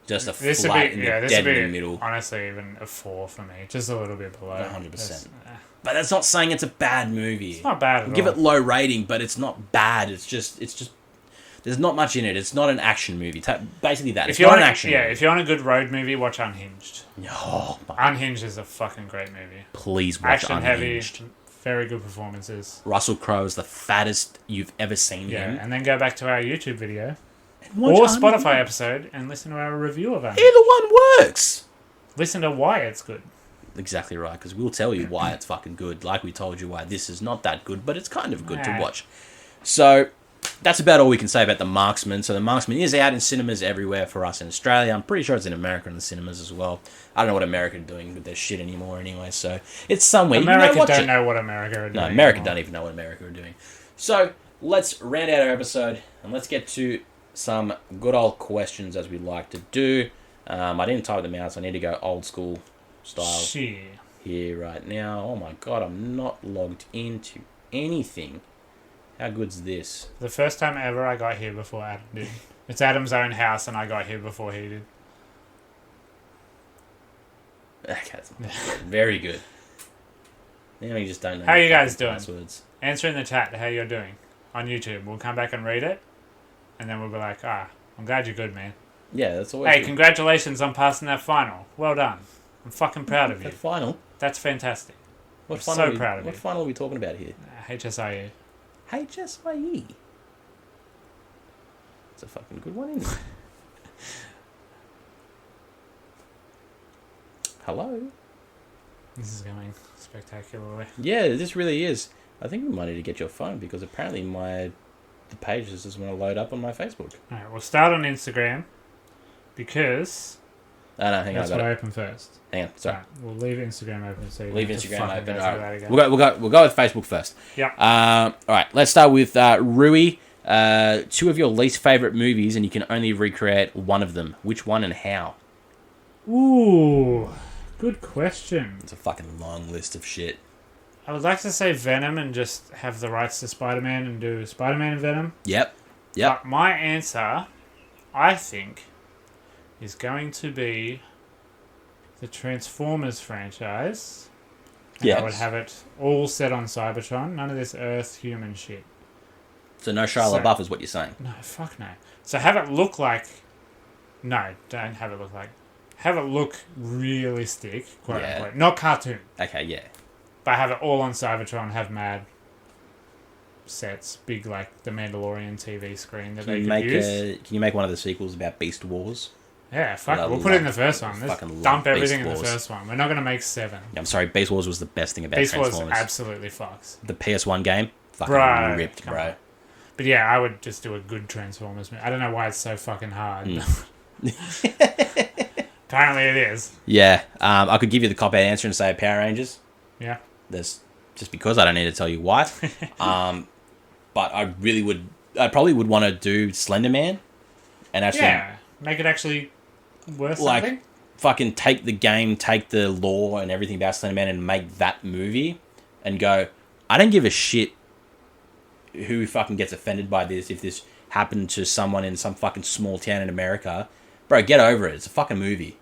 Just a this would flat be, in the yeah, this dead would in be the middle. honestly even a 4 for me. Just a little bit below. 100%. It's But that's not saying it's a bad movie. not bad at Give all. it low rating, but it's not bad. It's just There's not much in it. It's not an action movie. Basically that. It's If you're not on an action movie. if you're on a good road movie, watch Unhinged. Oh, my, Unhinged is a fucking great movie. please watch Action Unhinged. heavy, very good performances. Russell Crowe is the fattest you've ever seen Yeah, him. and then go back to our YouTube video And watch or Unhinged. Spotify episode and listen to our review of it. Either one works. Listen to why it's good. Exactly right, because we'll tell you why it's fucking good. Like we told you why this is not that good, but it's kind of good to Nah. watch. So that's about all we can say about The Marksman. So The Marksman is out in cinemas everywhere for us in Australia. I'm pretty sure it's in America in the cinemas as well. I don't know what America are doing with their shit anymore anyway, so it's somewhere. America you can watch don't it. know what America are doing. No, America anymore. don't even know what America are doing. So let's round out our episode and let's get to some good old questions as we like to do. I didn't type them out, so I need to go old school style Shit. here right now. Oh my god, I'm not logged into anything. How good's this? The first time ever I got here before Adam did. It's Adam's own house and I got here before he did. Okay, that's very good. Now you just don't know. How the you guys fucking doing? Passwords. Answer in the chat how you're doing on YouTube. We'll come back and read it and then we'll be like, I'm glad you're good, man. Yeah, that's always Hey, good. congratulations on passing that final. Well done. I'm fucking proud of The you. final. That's fantastic. What I'm final? so are we, proud of what you. final are we talking about here? HSIU. HSYE. It's a fucking good one, isn't it? Hello. This is going spectacularly. Yeah, this really is. I think we might need to get your phone because apparently the page just doesn't want to load up on my Facebook. Alright, we'll start on Instagram because Oh, no, hang on, that's I got what I it. open first. Hang on, sorry. Alright, we'll leave Instagram open so you Leave don't have to Instagram fucking open. go All through that right. again. We'll go with Facebook first. Yep. All right. Let's start with Rui. 2 of your least favorite movies, and you can only recreate one of them. Which one and how? Ooh, good question. It's a fucking long list of shit. I would like to say Venom and just have the rights to Spider-Man and do Spider-Man and Venom. Yep. But my answer, I think, is going to be the Transformers franchise. And Yes. I would have it all set on Cybertron. None of this Earth human shit. So no Shia So- LaBeouf is what you're saying. No, fuck no. So have it look like... No, don't have it look like... Have it look realistic, quote Yeah. unquote. Not cartoon. Okay, yeah. But have it all on Cybertron, have mad sets, big like the Mandalorian TV screen that Can they you could make use. can you make one of the sequels about Beast Wars? Yeah, fuck I it. We'll put it in the love- first one. Let's fucking love dump Beast everything in the Wars. first one. We're not going to make 7. I'm sorry, Beast Wars was the best thing about Beast Wars Transformers. absolutely fucks. The PS1 game, fucking Bro, ripped, come bro. on. But yeah, I would just do a good Transformers movie. I don't know why it's so fucking hard. Apparently it is. Yeah, I could give you the cop-out answer and say Power Rangers. Yeah. There's just because I don't need to tell you why. But I probably would want to do Slender Man, and actually Yeah. Make it actually worth like something. fucking take the game, take the lore and everything about Slender Man, and make that movie, and go. I don't give a shit who fucking gets offended by this. If this happened to someone in some fucking small town in America, bro, get over it. It's a fucking movie.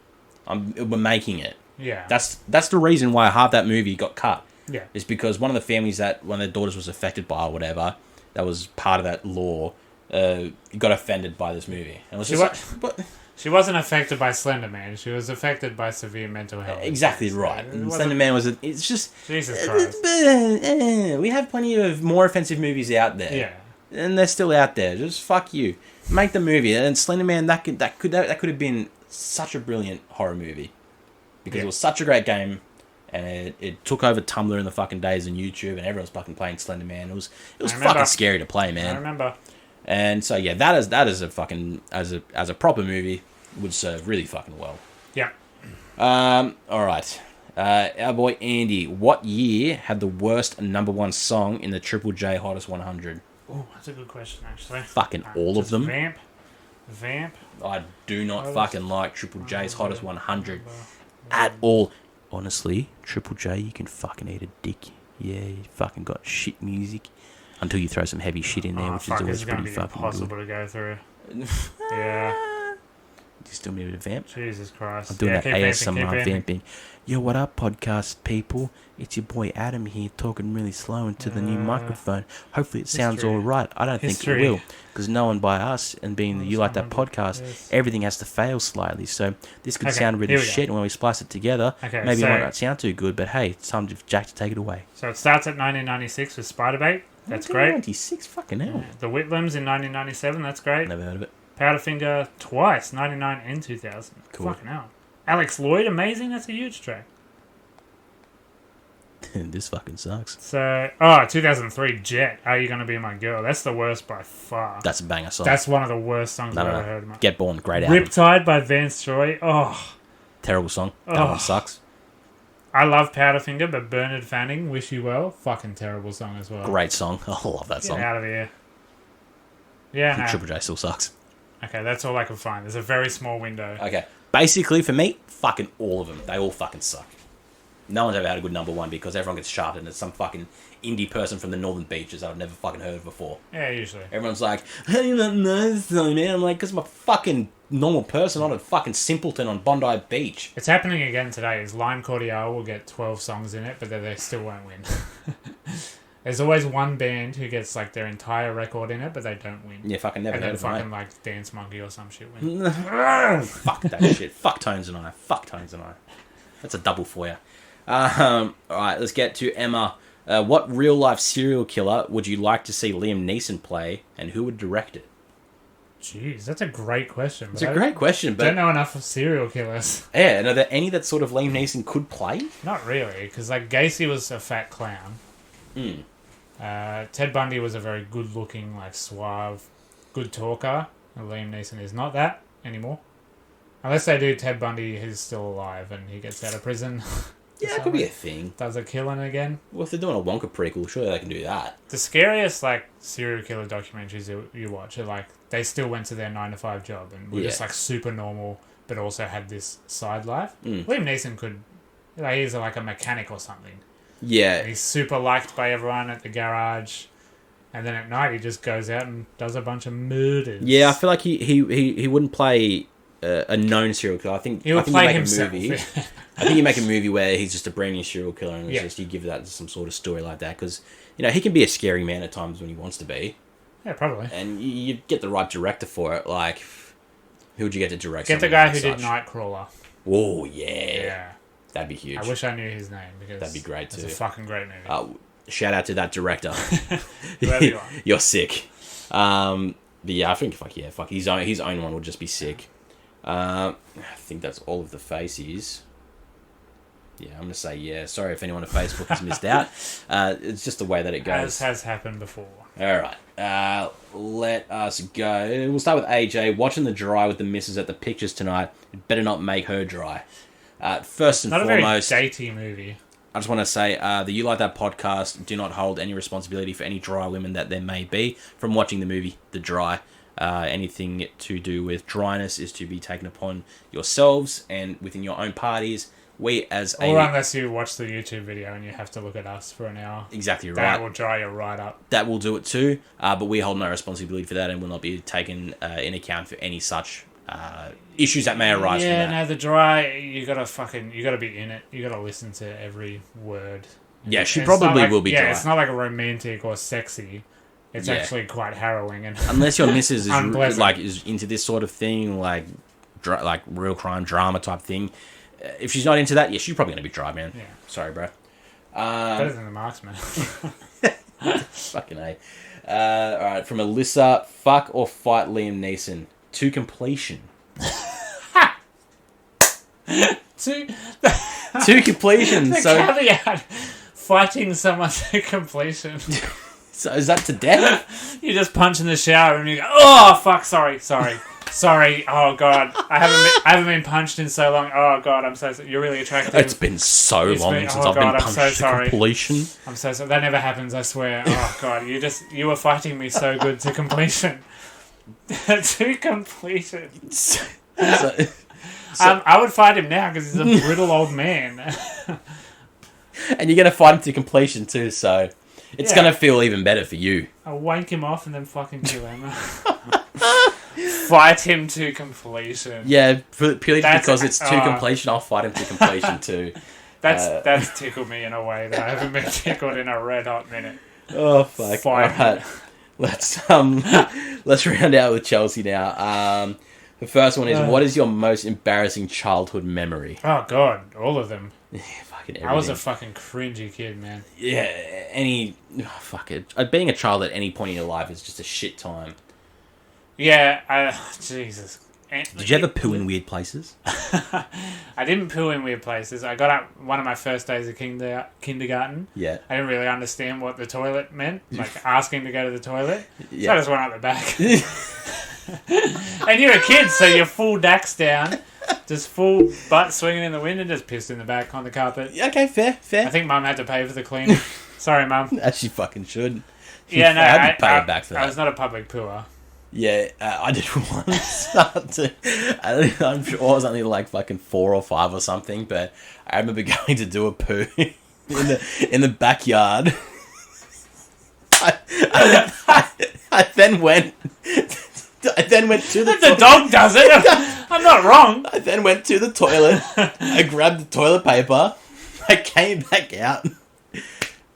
We're making it. Yeah. That's the reason why half that movie got cut. Yeah. Is because one of the families that one of their daughters was affected by or whatever, that was part of that law, got offended by this movie. And it was She just like, what? She wasn't affected by Slender Man. She was affected by severe mental health. Exactly So right. it And wasn't- Slender Man was, it's just, Jesus Christ. we have plenty of more offensive movies out there. Yeah. And they're still out there. Just fuck you. Make the movie. And Slender Man, that could have been such a brilliant horror movie. Because Yeah. it was such a great game. And it took over Tumblr in the fucking days and YouTube, and everyone was fucking playing Slender Man. It was remember. fucking scary to play, I man. remember. And so yeah, that is a fucking as a proper movie would serve really fucking well. Yeah. All right, our boy Andy. What year had the worst #1 song in the Triple J Hottest 100? Oh, that's a good question, actually. Fucking all of Just them. Vamp. I do not Hottest fucking like Triple J's Hottest 100 at all. Honestly, Triple J, you can fucking eat a dick. Yeah, you fucking got shit music until you throw some heavy shit in there, Oh, which fuck, is it's always going to pretty be fucking impossible to go through. Yeah. You still need me to vamp? Jesus Christ. I'm doing that keep ASMR vamping. vamping. Yo, what up, podcast people? It's your boy Adam here, talking really slow into the new microphone. Hopefully it sounds history. all right. I don't think it History. will, because knowing by us and being the You Like That podcast, Yes. everything has to fail slightly. So this could Okay, sound really here we go. shit, and when we splice it together, Okay, maybe so- it might not sound too good, but hey, it's time for Jack to take it away. So it starts at 1996 with Spiderbait. That's great. 96, fucking hell. The Whitlams in 1997. That's great. Never heard of it. Powderfinger twice, 99 and 2000. Cool. Fucking hell. Alex Lloyd, amazing. That's a huge track. This fucking sucks. So, 2003, Jet. Are You Gonna Be My Girl? That's the worst by far. That's a banger song. That's one of the worst songs I've ever heard. Get Born, great album. Riptide by Vance Joy. Oh, Terrible song. That Oh. one sucks. I love Powderfinger, but Bernard Fanning, Wish You Well. Fucking terrible song as well. Great song. I love that Get song. out of here. Yeah, no. Triple J still sucks. Okay, that's all I can find. There's a very small window. Okay. Basically, for me, fucking all of them. They all fucking suck. No one's ever had a good number one because everyone gets shafted as some fucking indie person from the Northern Beaches that I've never fucking heard of before. Yeah, usually. Everyone's like, how do you not know this song, man? I'm like, because I'm a fucking normal person, not a fucking simpleton on Bondi Beach. It's happening again today. Is Lime Cordial will get 12 songs in it, but they still won't win. There's always one band who gets like their entire record in it, but they don't win. Yeah, fucking never And heard then of fucking it. like Dance Monkey or some shit win. Fuck that shit. Fuck Tones and I. Fuck Tones and I. That's a double for you. Alright, let's get to Emma. What real life serial killer would you like to see Liam Neeson play, and who would direct it? Jeez, that's a great question. It's a great question, Don't but know enough of serial killers. yeah, and are there any that sort of Liam Neeson could play? Not really, because like Gacy was a fat clown. Ted Bundy was a very good-looking, like suave, good talker. And Liam Neeson is not that anymore, unless they do Ted Bundy who's still alive and he gets out of prison. Yeah, that could be a thing. Does a killing again. Well, if they're doing a Wonka prequel, surely they can do that. The scariest like serial killer documentaries you watch are like they still went to their 9-to-5 job and were just like super normal, but also had this side life. Liam Neeson could, like, he's like a mechanic or something. Yeah. And he's super liked by everyone at the garage, and then at night he just goes out and does a bunch of murders. Yeah, I feel like he wouldn't play a known serial killer. I think He would you play make himself. a movie. I think you make a movie where he's just a brand new serial killer, and it's Yeah. just you give that some sort of story like that, because he can be a scary man at times when he wants to be, Yeah, probably. and you get the right director for it. Like, who would you get to direct? Get the something guy like who did such? Nightcrawler. Oh yeah, Yeah. that'd be huge. I wish I knew his name because That'd be great it's too. a fucking great movie. Shout out to that director. Whoever you are. You're sick. But yeah, I think fuck his own one would just be sick. I think that's all of the faces. Yeah, I'm gonna say yeah. Sorry if anyone on Facebook has missed out. It's just the way that it goes. As has happened before. All right. Let us go. We'll start with AJ watching the dry with the missus at the pictures tonight. It better not make her dry. First and Not foremost, a very datey movie. I just want to say the You Like That podcast do not hold any responsibility for any dry women that there may be from watching the movie The Dry. Anything to do with dryness is to be taken upon yourselves and within your own parties. We as Or unless you watch the YouTube video and you have to look at us for an hour. Exactly right. That will dry you right up. That will do it too, but we hold no responsibility for that and will not be taken in account for any such issues that may arise from Yeah, that. no, the dry, you gotta be in it. You gotta listen to every word. Yeah, she It's not probably like- will be Yeah, dry. it's not like a romantic or sexy. It's Yeah. actually quite harrowing and Unless your missus Unpleasant. is into this sort of thing, like real crime drama type thing. If she's not into that, yeah, she's probably gonna be dry, man. Yeah. Sorry, bro. better than the Marksman. Fucking A. Alright, from Alyssa, fuck or fight Liam Neeson to completion. To completion. The So caveat: fighting someone to completion. is that to death? You just punch in the shower and you go, "Oh fuck, sorry. Oh god, I haven't been punched in so long. Oh god, I'm so sorry. You're really attractive. It's been so It's long been- since oh I've been God, I'm punched so to sorry. completion. I'm so sorry. That never happens. I swear. Oh god, you were fighting me so good to completion. To completion. So- I would fight him now because he's a brittle old man. and you're gonna fight him to completion too, so it's Yeah. gonna feel even better for you. I'll wank him off and then fucking kill him. Fight him to completion. Yeah, purely That's- because it's to completion. I'll fight him to completion too. That's tickled me in a way that I haven't been tickled in a red hot minute. Oh fuck! Fight. Alright, let's round out with Chelsea now. The first one is, what is your most embarrassing childhood memory? Oh god, all of them. Yeah, fucking I was a everything. fucking cringy kid, man. Yeah, fuck it. Being a child at any point in your life is just a shit time. Yeah, Jesus. Did you ever poo in weird places? I didn't poo in weird places. I got up one of my first days of kindergarten. Yeah. I didn't really understand what the toilet meant, like asking to go to the toilet. So I Yeah. just went up the back. And you're a kid, so you're full dacks down, just full butt swinging in the wind and just pissed in the back on the carpet. Okay, fair. I think Mum had to pay for the cleaning. Sorry, Mum. As she fucking should. Yeah, no, I'd pay her back for I that. was not a public pooer. Yeah, I did once. I'm sure I was only like fucking 4 or 5 or something, but I remember going to do a poo in the backyard. I then went. I then went to the. The dog does it. I'm not wrong. I then went to the toilet. I grabbed the toilet paper. I came back out,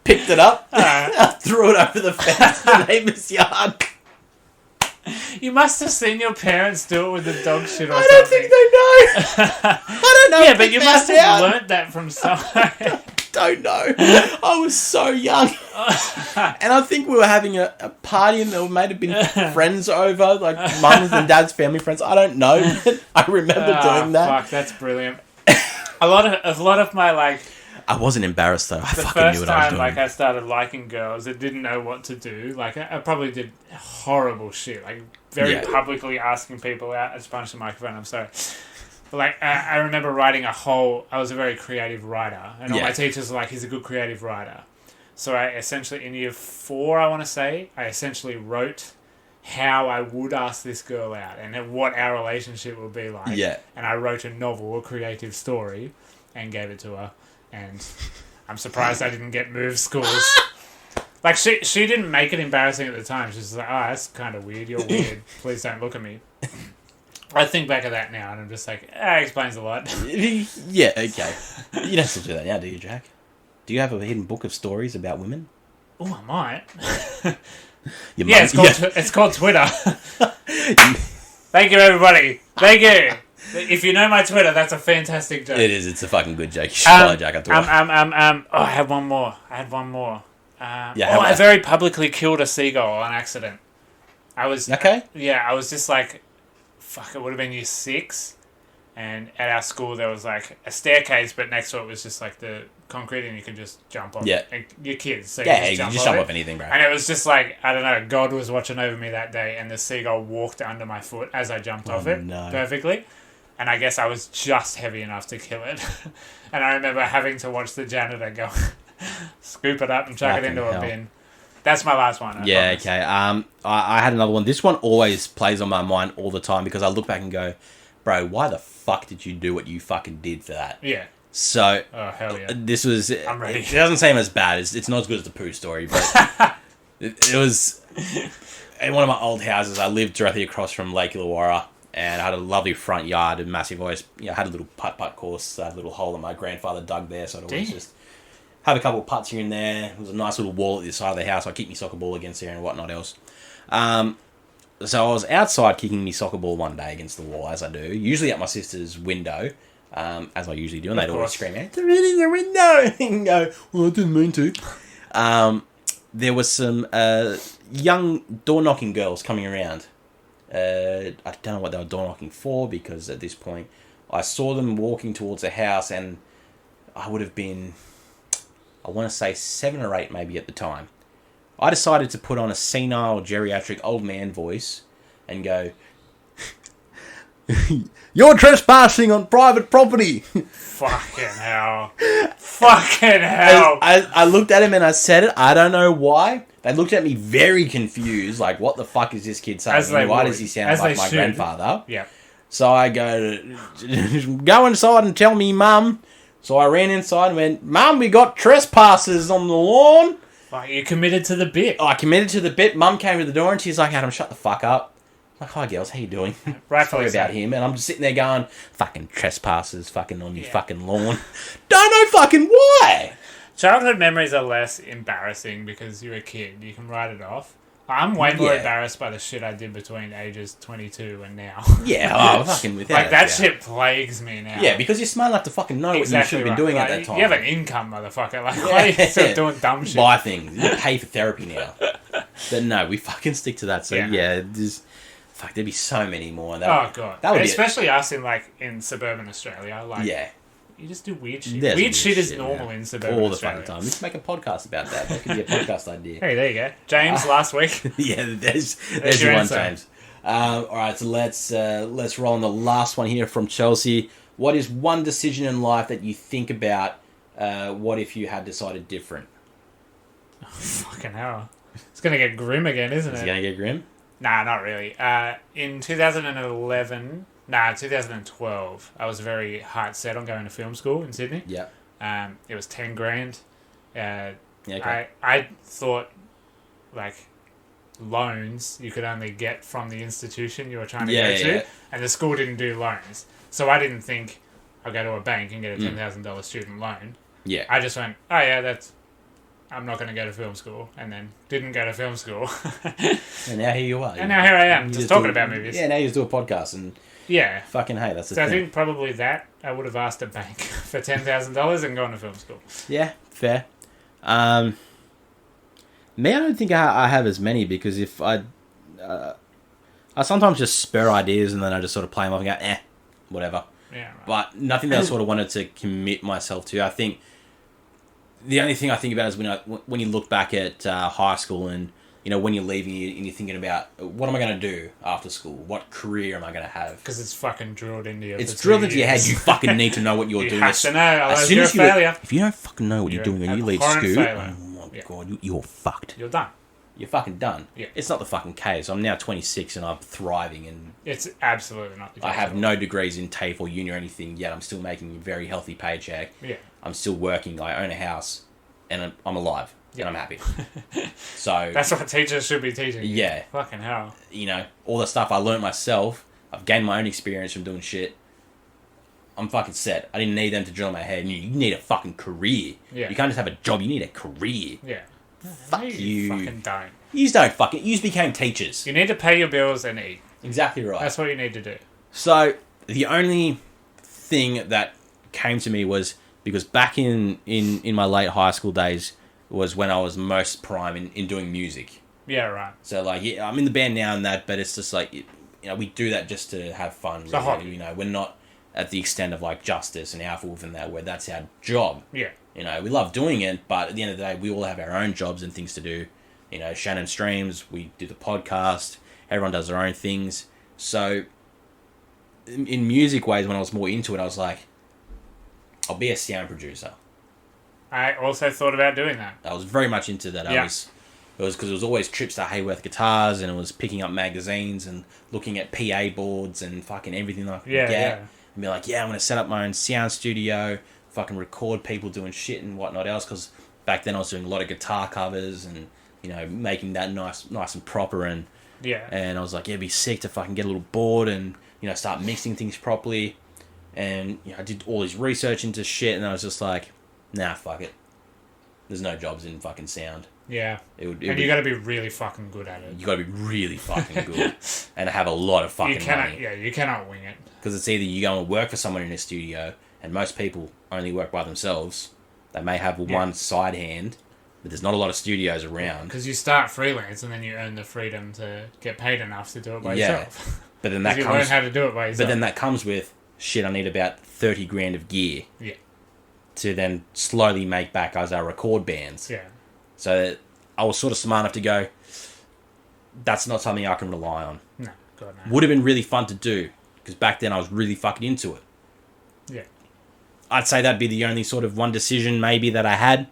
picked it up, I threw it over the fence to the neighbour's yard. You must have seen your parents do it with the dog shit or I something. don't think they know. I don't know. Yeah, if but they you found must have out. learnt that from somewhere. Don't know. I was so young. And I think we were having a party and there might have been friends over, like mum's and dad's family friends. I don't know. But I remember doing that. Fuck, that's brilliant. A lot of my, like, I wasn't embarrassed though. I the fucking knew first what I was time, doing. like, I started liking girls that didn't know what to do. Like, I probably did horrible shit. Like, very Yeah. publicly asking people out. I just punched the microphone, I'm sorry. But, like, I remember writing I was a very creative writer. And all Yeah. my teachers were like, he's a good creative writer. So I essentially, in year 4, I want to say, I essentially wrote how I would ask this girl out and what our relationship would be like. Yeah. And I wrote a novel, a creative story, and gave it to her. And I'm surprised I didn't get moved schools. Like, she didn't make it embarrassing at the time. She's just like, oh, that's kind of weird. You're weird. Please don't look at me. I think back at that now, and I'm just like, it explains a lot. Yeah, okay. You don't still do that now, do you, Jack? Do you have a hidden book of stories about women? Oh, I might. Your Yeah, mum- it's called Twitter. Thank you, everybody. Thank you. If you know my Twitter, that's a fantastic joke. It is. It's a fucking good joke. You should follow Jack on Twitter. Oh, I had one more. Yeah, I very publicly killed a seagull on accident. I was Okay. Yeah, I was just like, fuck. It would have been year 6, and at our school there was like a staircase, but next to it was just like the concrete, and you could just jump off. Yeah. And you're kids, so Yeah, you you just off jump it. off anything, bro. And it was just like, I don't know, God was watching over me that day, and the seagull walked under my foot as I jumped off it no. perfectly. And I guess I was just heavy enough to kill it. And I remember having to watch the janitor go, scoop it up and chuck it Fucking into hell. a bin. That's my last one. I Yeah, promise. okay. I had another one. This one always plays on my mind all the time because I look back and go, bro, why the fuck did you do what you fucking did for that? Yeah. So, Oh, hell yeah. this was... I'm ready. It doesn't seem as bad. It's not as good as the poo story, but it was... In one of my old houses, I lived directly across from Lake Illawarra, and I had a lovely front yard and massive always... I had a little putt-putt course, a little hole that my grandfather dug there, so I'd always Damn. just have a couple of putts here and there. There was a nice little wall at the side of the house. I keep my soccer ball against there and whatnot else. So I was outside kicking my soccer ball one day against the wall, as I do, usually at my sister's window, as I usually do, and they'd always course. scream, "It's already in the window!" and go, "Well, I didn't mean to." There was some young door-knocking girls coming around. I don't know what they were door-knocking for, because at this point, I saw them walking towards the house, and I would have been, I want to say 7 or 8 maybe at the time. I decided to put on a senile, geriatric old man voice and go, "You're trespassing on private property." Fucking hell. Fucking hell. I looked at him and I said it. I don't know why. They looked at me very confused, like, what the fuck is this kid saying? As they Why would. does he sound As like they my should. grandfather? Yeah. So I go, "Go inside and tell me, Mum." So I ran inside and went, "Mum, we got trespassers on the lawn." Like, you committed to the bit. I committed to the bit. Mum came to the door and she's like, "Adam, shut the fuck up." Like, hi girls, how you doing? Rightfully Sorry about so. him. And I'm just sitting there going, fucking trespassers, fucking on your fucking lawn. Don't know fucking why. Childhood memories are less embarrassing because you're a kid. You can write it off. I'm way more Yeah. embarrassed by the shit I did between ages 22 and now. Yeah, fucking without Like, that a doubt. shit plagues me now. Yeah, because you're smart enough to fucking know what you should have been right. doing Like, at that time. You have an income, motherfucker. Like, why are you still doing dumb shit? Buy things. You pay for therapy now. But no, we fucking stick to that. So Yeah. fuck, there'd be so many more. Oh, God. That would be Especially us in suburban Australia. Like, yeah. you just do weird shit. There's Weird shit is shit, normal man. in suburban All the Australia. fucking time. Let's make a podcast about that. That could be a podcast idea. Hey, there you go. James, last week. Yeah, there's your your one, answer. James. All right, so let's roll on the last one here from Chelsea. What is one decision in life that you think about? What if you had decided different? Fucking hell. It's going to get grim again, isn't Is it? it gonna get grim? Nah, not really. In 2012, I was very heart set on going to film school in Sydney. Yeah. It was 10 grand. Yeah. Okay. I thought, like, loans you could only get from the institution you were trying to Yeah, go yeah, to, yeah. and the school didn't do loans. So I didn't think I'll go to a bank and get a $10,000 student loan. Yeah. I just went, oh yeah, I'm not going to go to film school, and then didn't go to film school. And now here you are. And now here I am, You just do- talking about movies. Yeah, now you just do a podcast and Yeah. fucking hey, that's the So I thing. think probably that I would have asked a bank for $10,000 and gone to film school. Yeah, fair. Me, I don't think I have as many because if I sometimes just spur ideas and then I just sort of play them off and go, whatever. Yeah. Right. But nothing that I sort of wanted to commit myself to. I think the only thing I think about is when you look back at high school and when you're leaving and you're thinking about what am I going to do after school? What career am I going to have? Because it's fucking drilled into you. It's for drilled 2 into your head. years. You fucking need to know what you're You doing. have to know, otherwise you're a you failure. if you don't fucking know what you're doing when you leave abhorrent school, failure. oh my Yeah. god, you're fucked. You're done. You're fucking done. Yeah. It's not the fucking case. I'm now 26 and I'm thriving and It's absolutely not the case. I have no degrees in TAFE or uni or anything yet. I'm still making a very healthy paycheck. Yeah. I'm still working. I own a house and I'm alive and I'm happy. So That's what teachers should be teaching you. Yeah. Fucking hell. all the stuff I learnt myself, I've gained my own experience from doing shit. I'm fucking set. I didn't need them to drill in my head. You need a fucking career. Yeah. You can't just have a job. You need a career. Yeah. Fuck No, you. fucking don't. You don't fucking... You became teachers. You need to pay your bills and eat. Exactly right. That's what you need to do. So, the only thing that came to me was... Because back in my late high school days was when I was most prime in doing music. Yeah, right. So, like, yeah, I'm in the band now and that, but it's just like... we do that just to have fun. It's a hobby. We're not at the extent of, like, Justice and Alpha Wolf and that, where that's our job. Yeah. We love doing it, but at the end of the day, we all have our own jobs and things to do. Shannon streams, we do the podcast, everyone does their own things. So, in music ways, when I was more into it, I was like, I'll be a sound producer. I also thought about doing that. I was very much into that. Yeah. It was because it was always trips to Hayworth Guitars, and it was picking up magazines and looking at PA boards and fucking everything I could Yeah, get. yeah. And be like, yeah, I'm going to set up my own sound studio, fucking record people doing shit and whatnot else, because back then I was doing a lot of guitar covers and, making that nice and proper, and Yeah. I was like, yeah, it'd be sick to fucking get a little board and, start mixing things properly. And, I did all this research into shit, and I was just like, nah, fuck it. There's no jobs in fucking sound. Yeah. And You got to be really fucking good at it. you gotta be really fucking good and have a lot of fucking You cannot. money. Yeah, you cannot wing it. Because it's either you go and work for someone in a studio, and most people only work by themselves. They may have one side hand, but there's not a lot of studios around. Because you start freelance and then you earn the freedom to get paid enough to do it by Yeah. yourself. But then that You learn comes. how to do it by yourself. But then that comes with shit. I need about 30 grand of gear Yeah. to then slowly make back as I record bands. Yeah. So I was sort of smart enough to go. That's not something I can rely on. No. God, no. Would have been really fun to do because back then I was really fucking into it. Yeah. I'd say that'd be the only sort of one decision maybe that I had,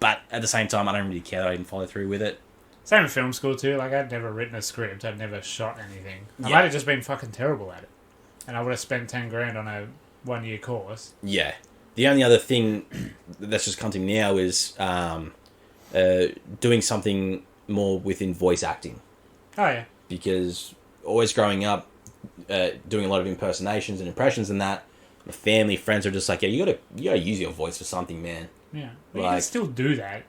but at the same time I don't really care that I didn't follow through with it. Same in film school too. Like, I'd never written a script. I'd never shot anything. I Yeah. might have just been fucking terrible at it. And I would have spent 10 grand on a 1-year course. Yeah. The only other thing that's just come to me now is doing something more within voice acting, Oh, yeah. because always growing up, doing a lot of impersonations and impressions and that. My family, friends are just like, yeah, you gotta use your voice for something, man. Yeah. But you Like- can still do that.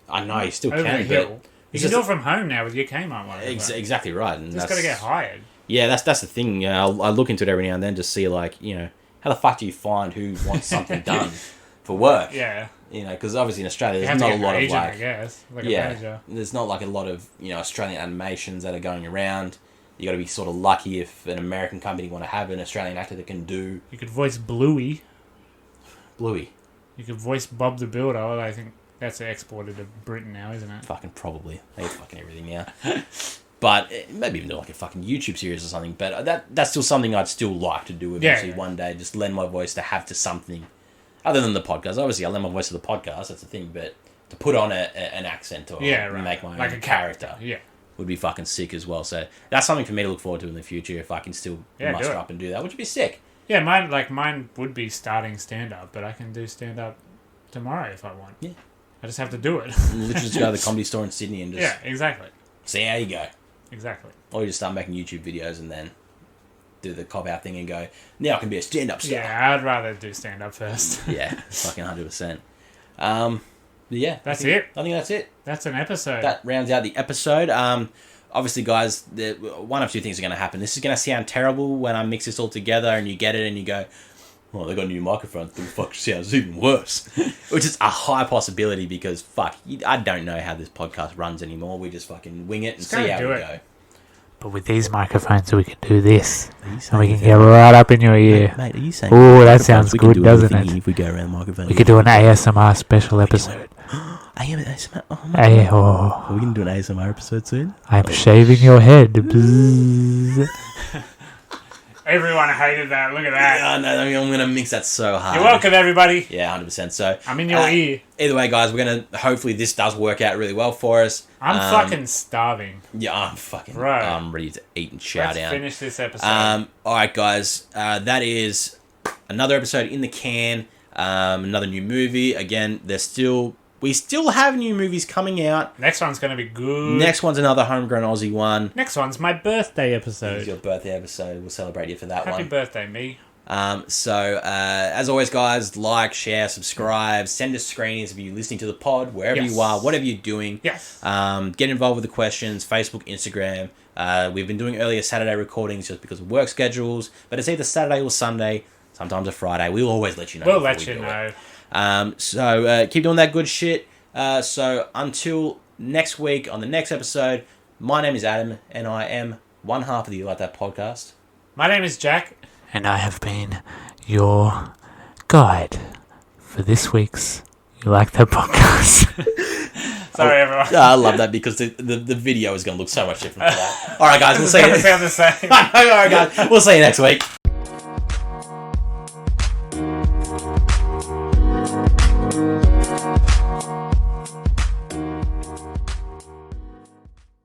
I know you still Over the can, hill. but You it's can just- do it from home now with your Kmart one. exactly right. And Just got to get hired. Yeah, that's the thing. You know, I look into it every now and then to see, like, you know, how the fuck do you find who wants something done for work? Yeah. You know, because obviously in Australia You there's have not to a get lot an of agent, like, I guess. Like a yeah, manager. there's not like a lot of, you know, Australian animations that are going around. You got to be sort of lucky if an American company want to have an Australian actor that can do You could voice Bluey. Bluey. You could voice Bob the Builder. Although I think that's exported to Britain now, isn't it? Fucking probably. They get fucking everything now. But maybe even do like a fucking YouTube series or something. But that's still something I'd still like to do eventually one day. Just lend my voice to have to something other than the podcast. Obviously, I lend my voice to the podcast. That's the thing. But to put on an accent or make my like own a character. Yeah. would be fucking sick as well. So that's something for me to look forward to in the future if I can still muster do it. up and do that, which would be sick. Yeah, mine would be starting stand up, but I can do stand up tomorrow if I want. Yeah. I just have to do it. Literally just go to the comedy store in Sydney and just Yeah, exactly. see how you go. Exactly. Or you just start making YouTube videos and then do the cop out thing and go, now I can be a stand up star. Yeah, I'd rather do stand up first. Yeah, fucking 100%. But yeah, That's I think it. I think that's it. That's an episode. That rounds out the episode. Obviously, guys, one of two things are going to happen. This is going to sound terrible when I mix this all together and you get it and you go, oh, they got new microphones. The fuck sounds even worse. Which is a high possibility because, fuck, I don't know how this podcast runs anymore. We just fucking wing it and see how we go. But with these microphones, we can do this. Are you And we saying can get right up in your ear. Mate, are you saying Ooh, that microphones, sounds we can good, do doesn't everything it? If we go around the microphone, We could do an ASMR special episode. ASMR. Oh my God. Oh, Are we going to do an ASMR episode soon? I'm shaving your head. Bzzz. Everyone hated that. Look at that. Yeah, no, I mean, I'm going to mix that so hard. You're welcome, everybody. Yeah, 100%. So I'm in your ear. either way, guys, we're going to, hopefully this does work out really well for us. I'm fucking starving. Yeah, I'm fucking, Right. I'm ready to eat and shout Let's out. finish this episode. Alright, guys, that is another episode in the can. Another new movie. Again, we still have new movies coming out. Next one's going to be good. Next one's another homegrown Aussie one. Next one's my birthday It's episode. your birthday episode. We'll celebrate you for that Happy one. birthday, me. So, as always, guys, like, share, subscribe, send us screenings if you're listening to the pod, wherever Yes. you are, whatever you're doing. Yes. Get involved with the questions, Facebook, Instagram. We've been doing earlier Saturday recordings just because of work schedules, but it's either Saturday or Sunday, sometimes a Friday. We'll always let you know. We'll before let we you do know. it. So, keep doing that good shit. So, until next week on the next episode, my name is Adam, and I am one half of the You Like That podcast. My name is Jack. And I have been your guide for this week's You Like That podcast. Sorry, everyone. I love that because the video is going to look so much different for that. All right, guys, we'll see It's you. going to sound the same. All right, guys, we'll see you next week.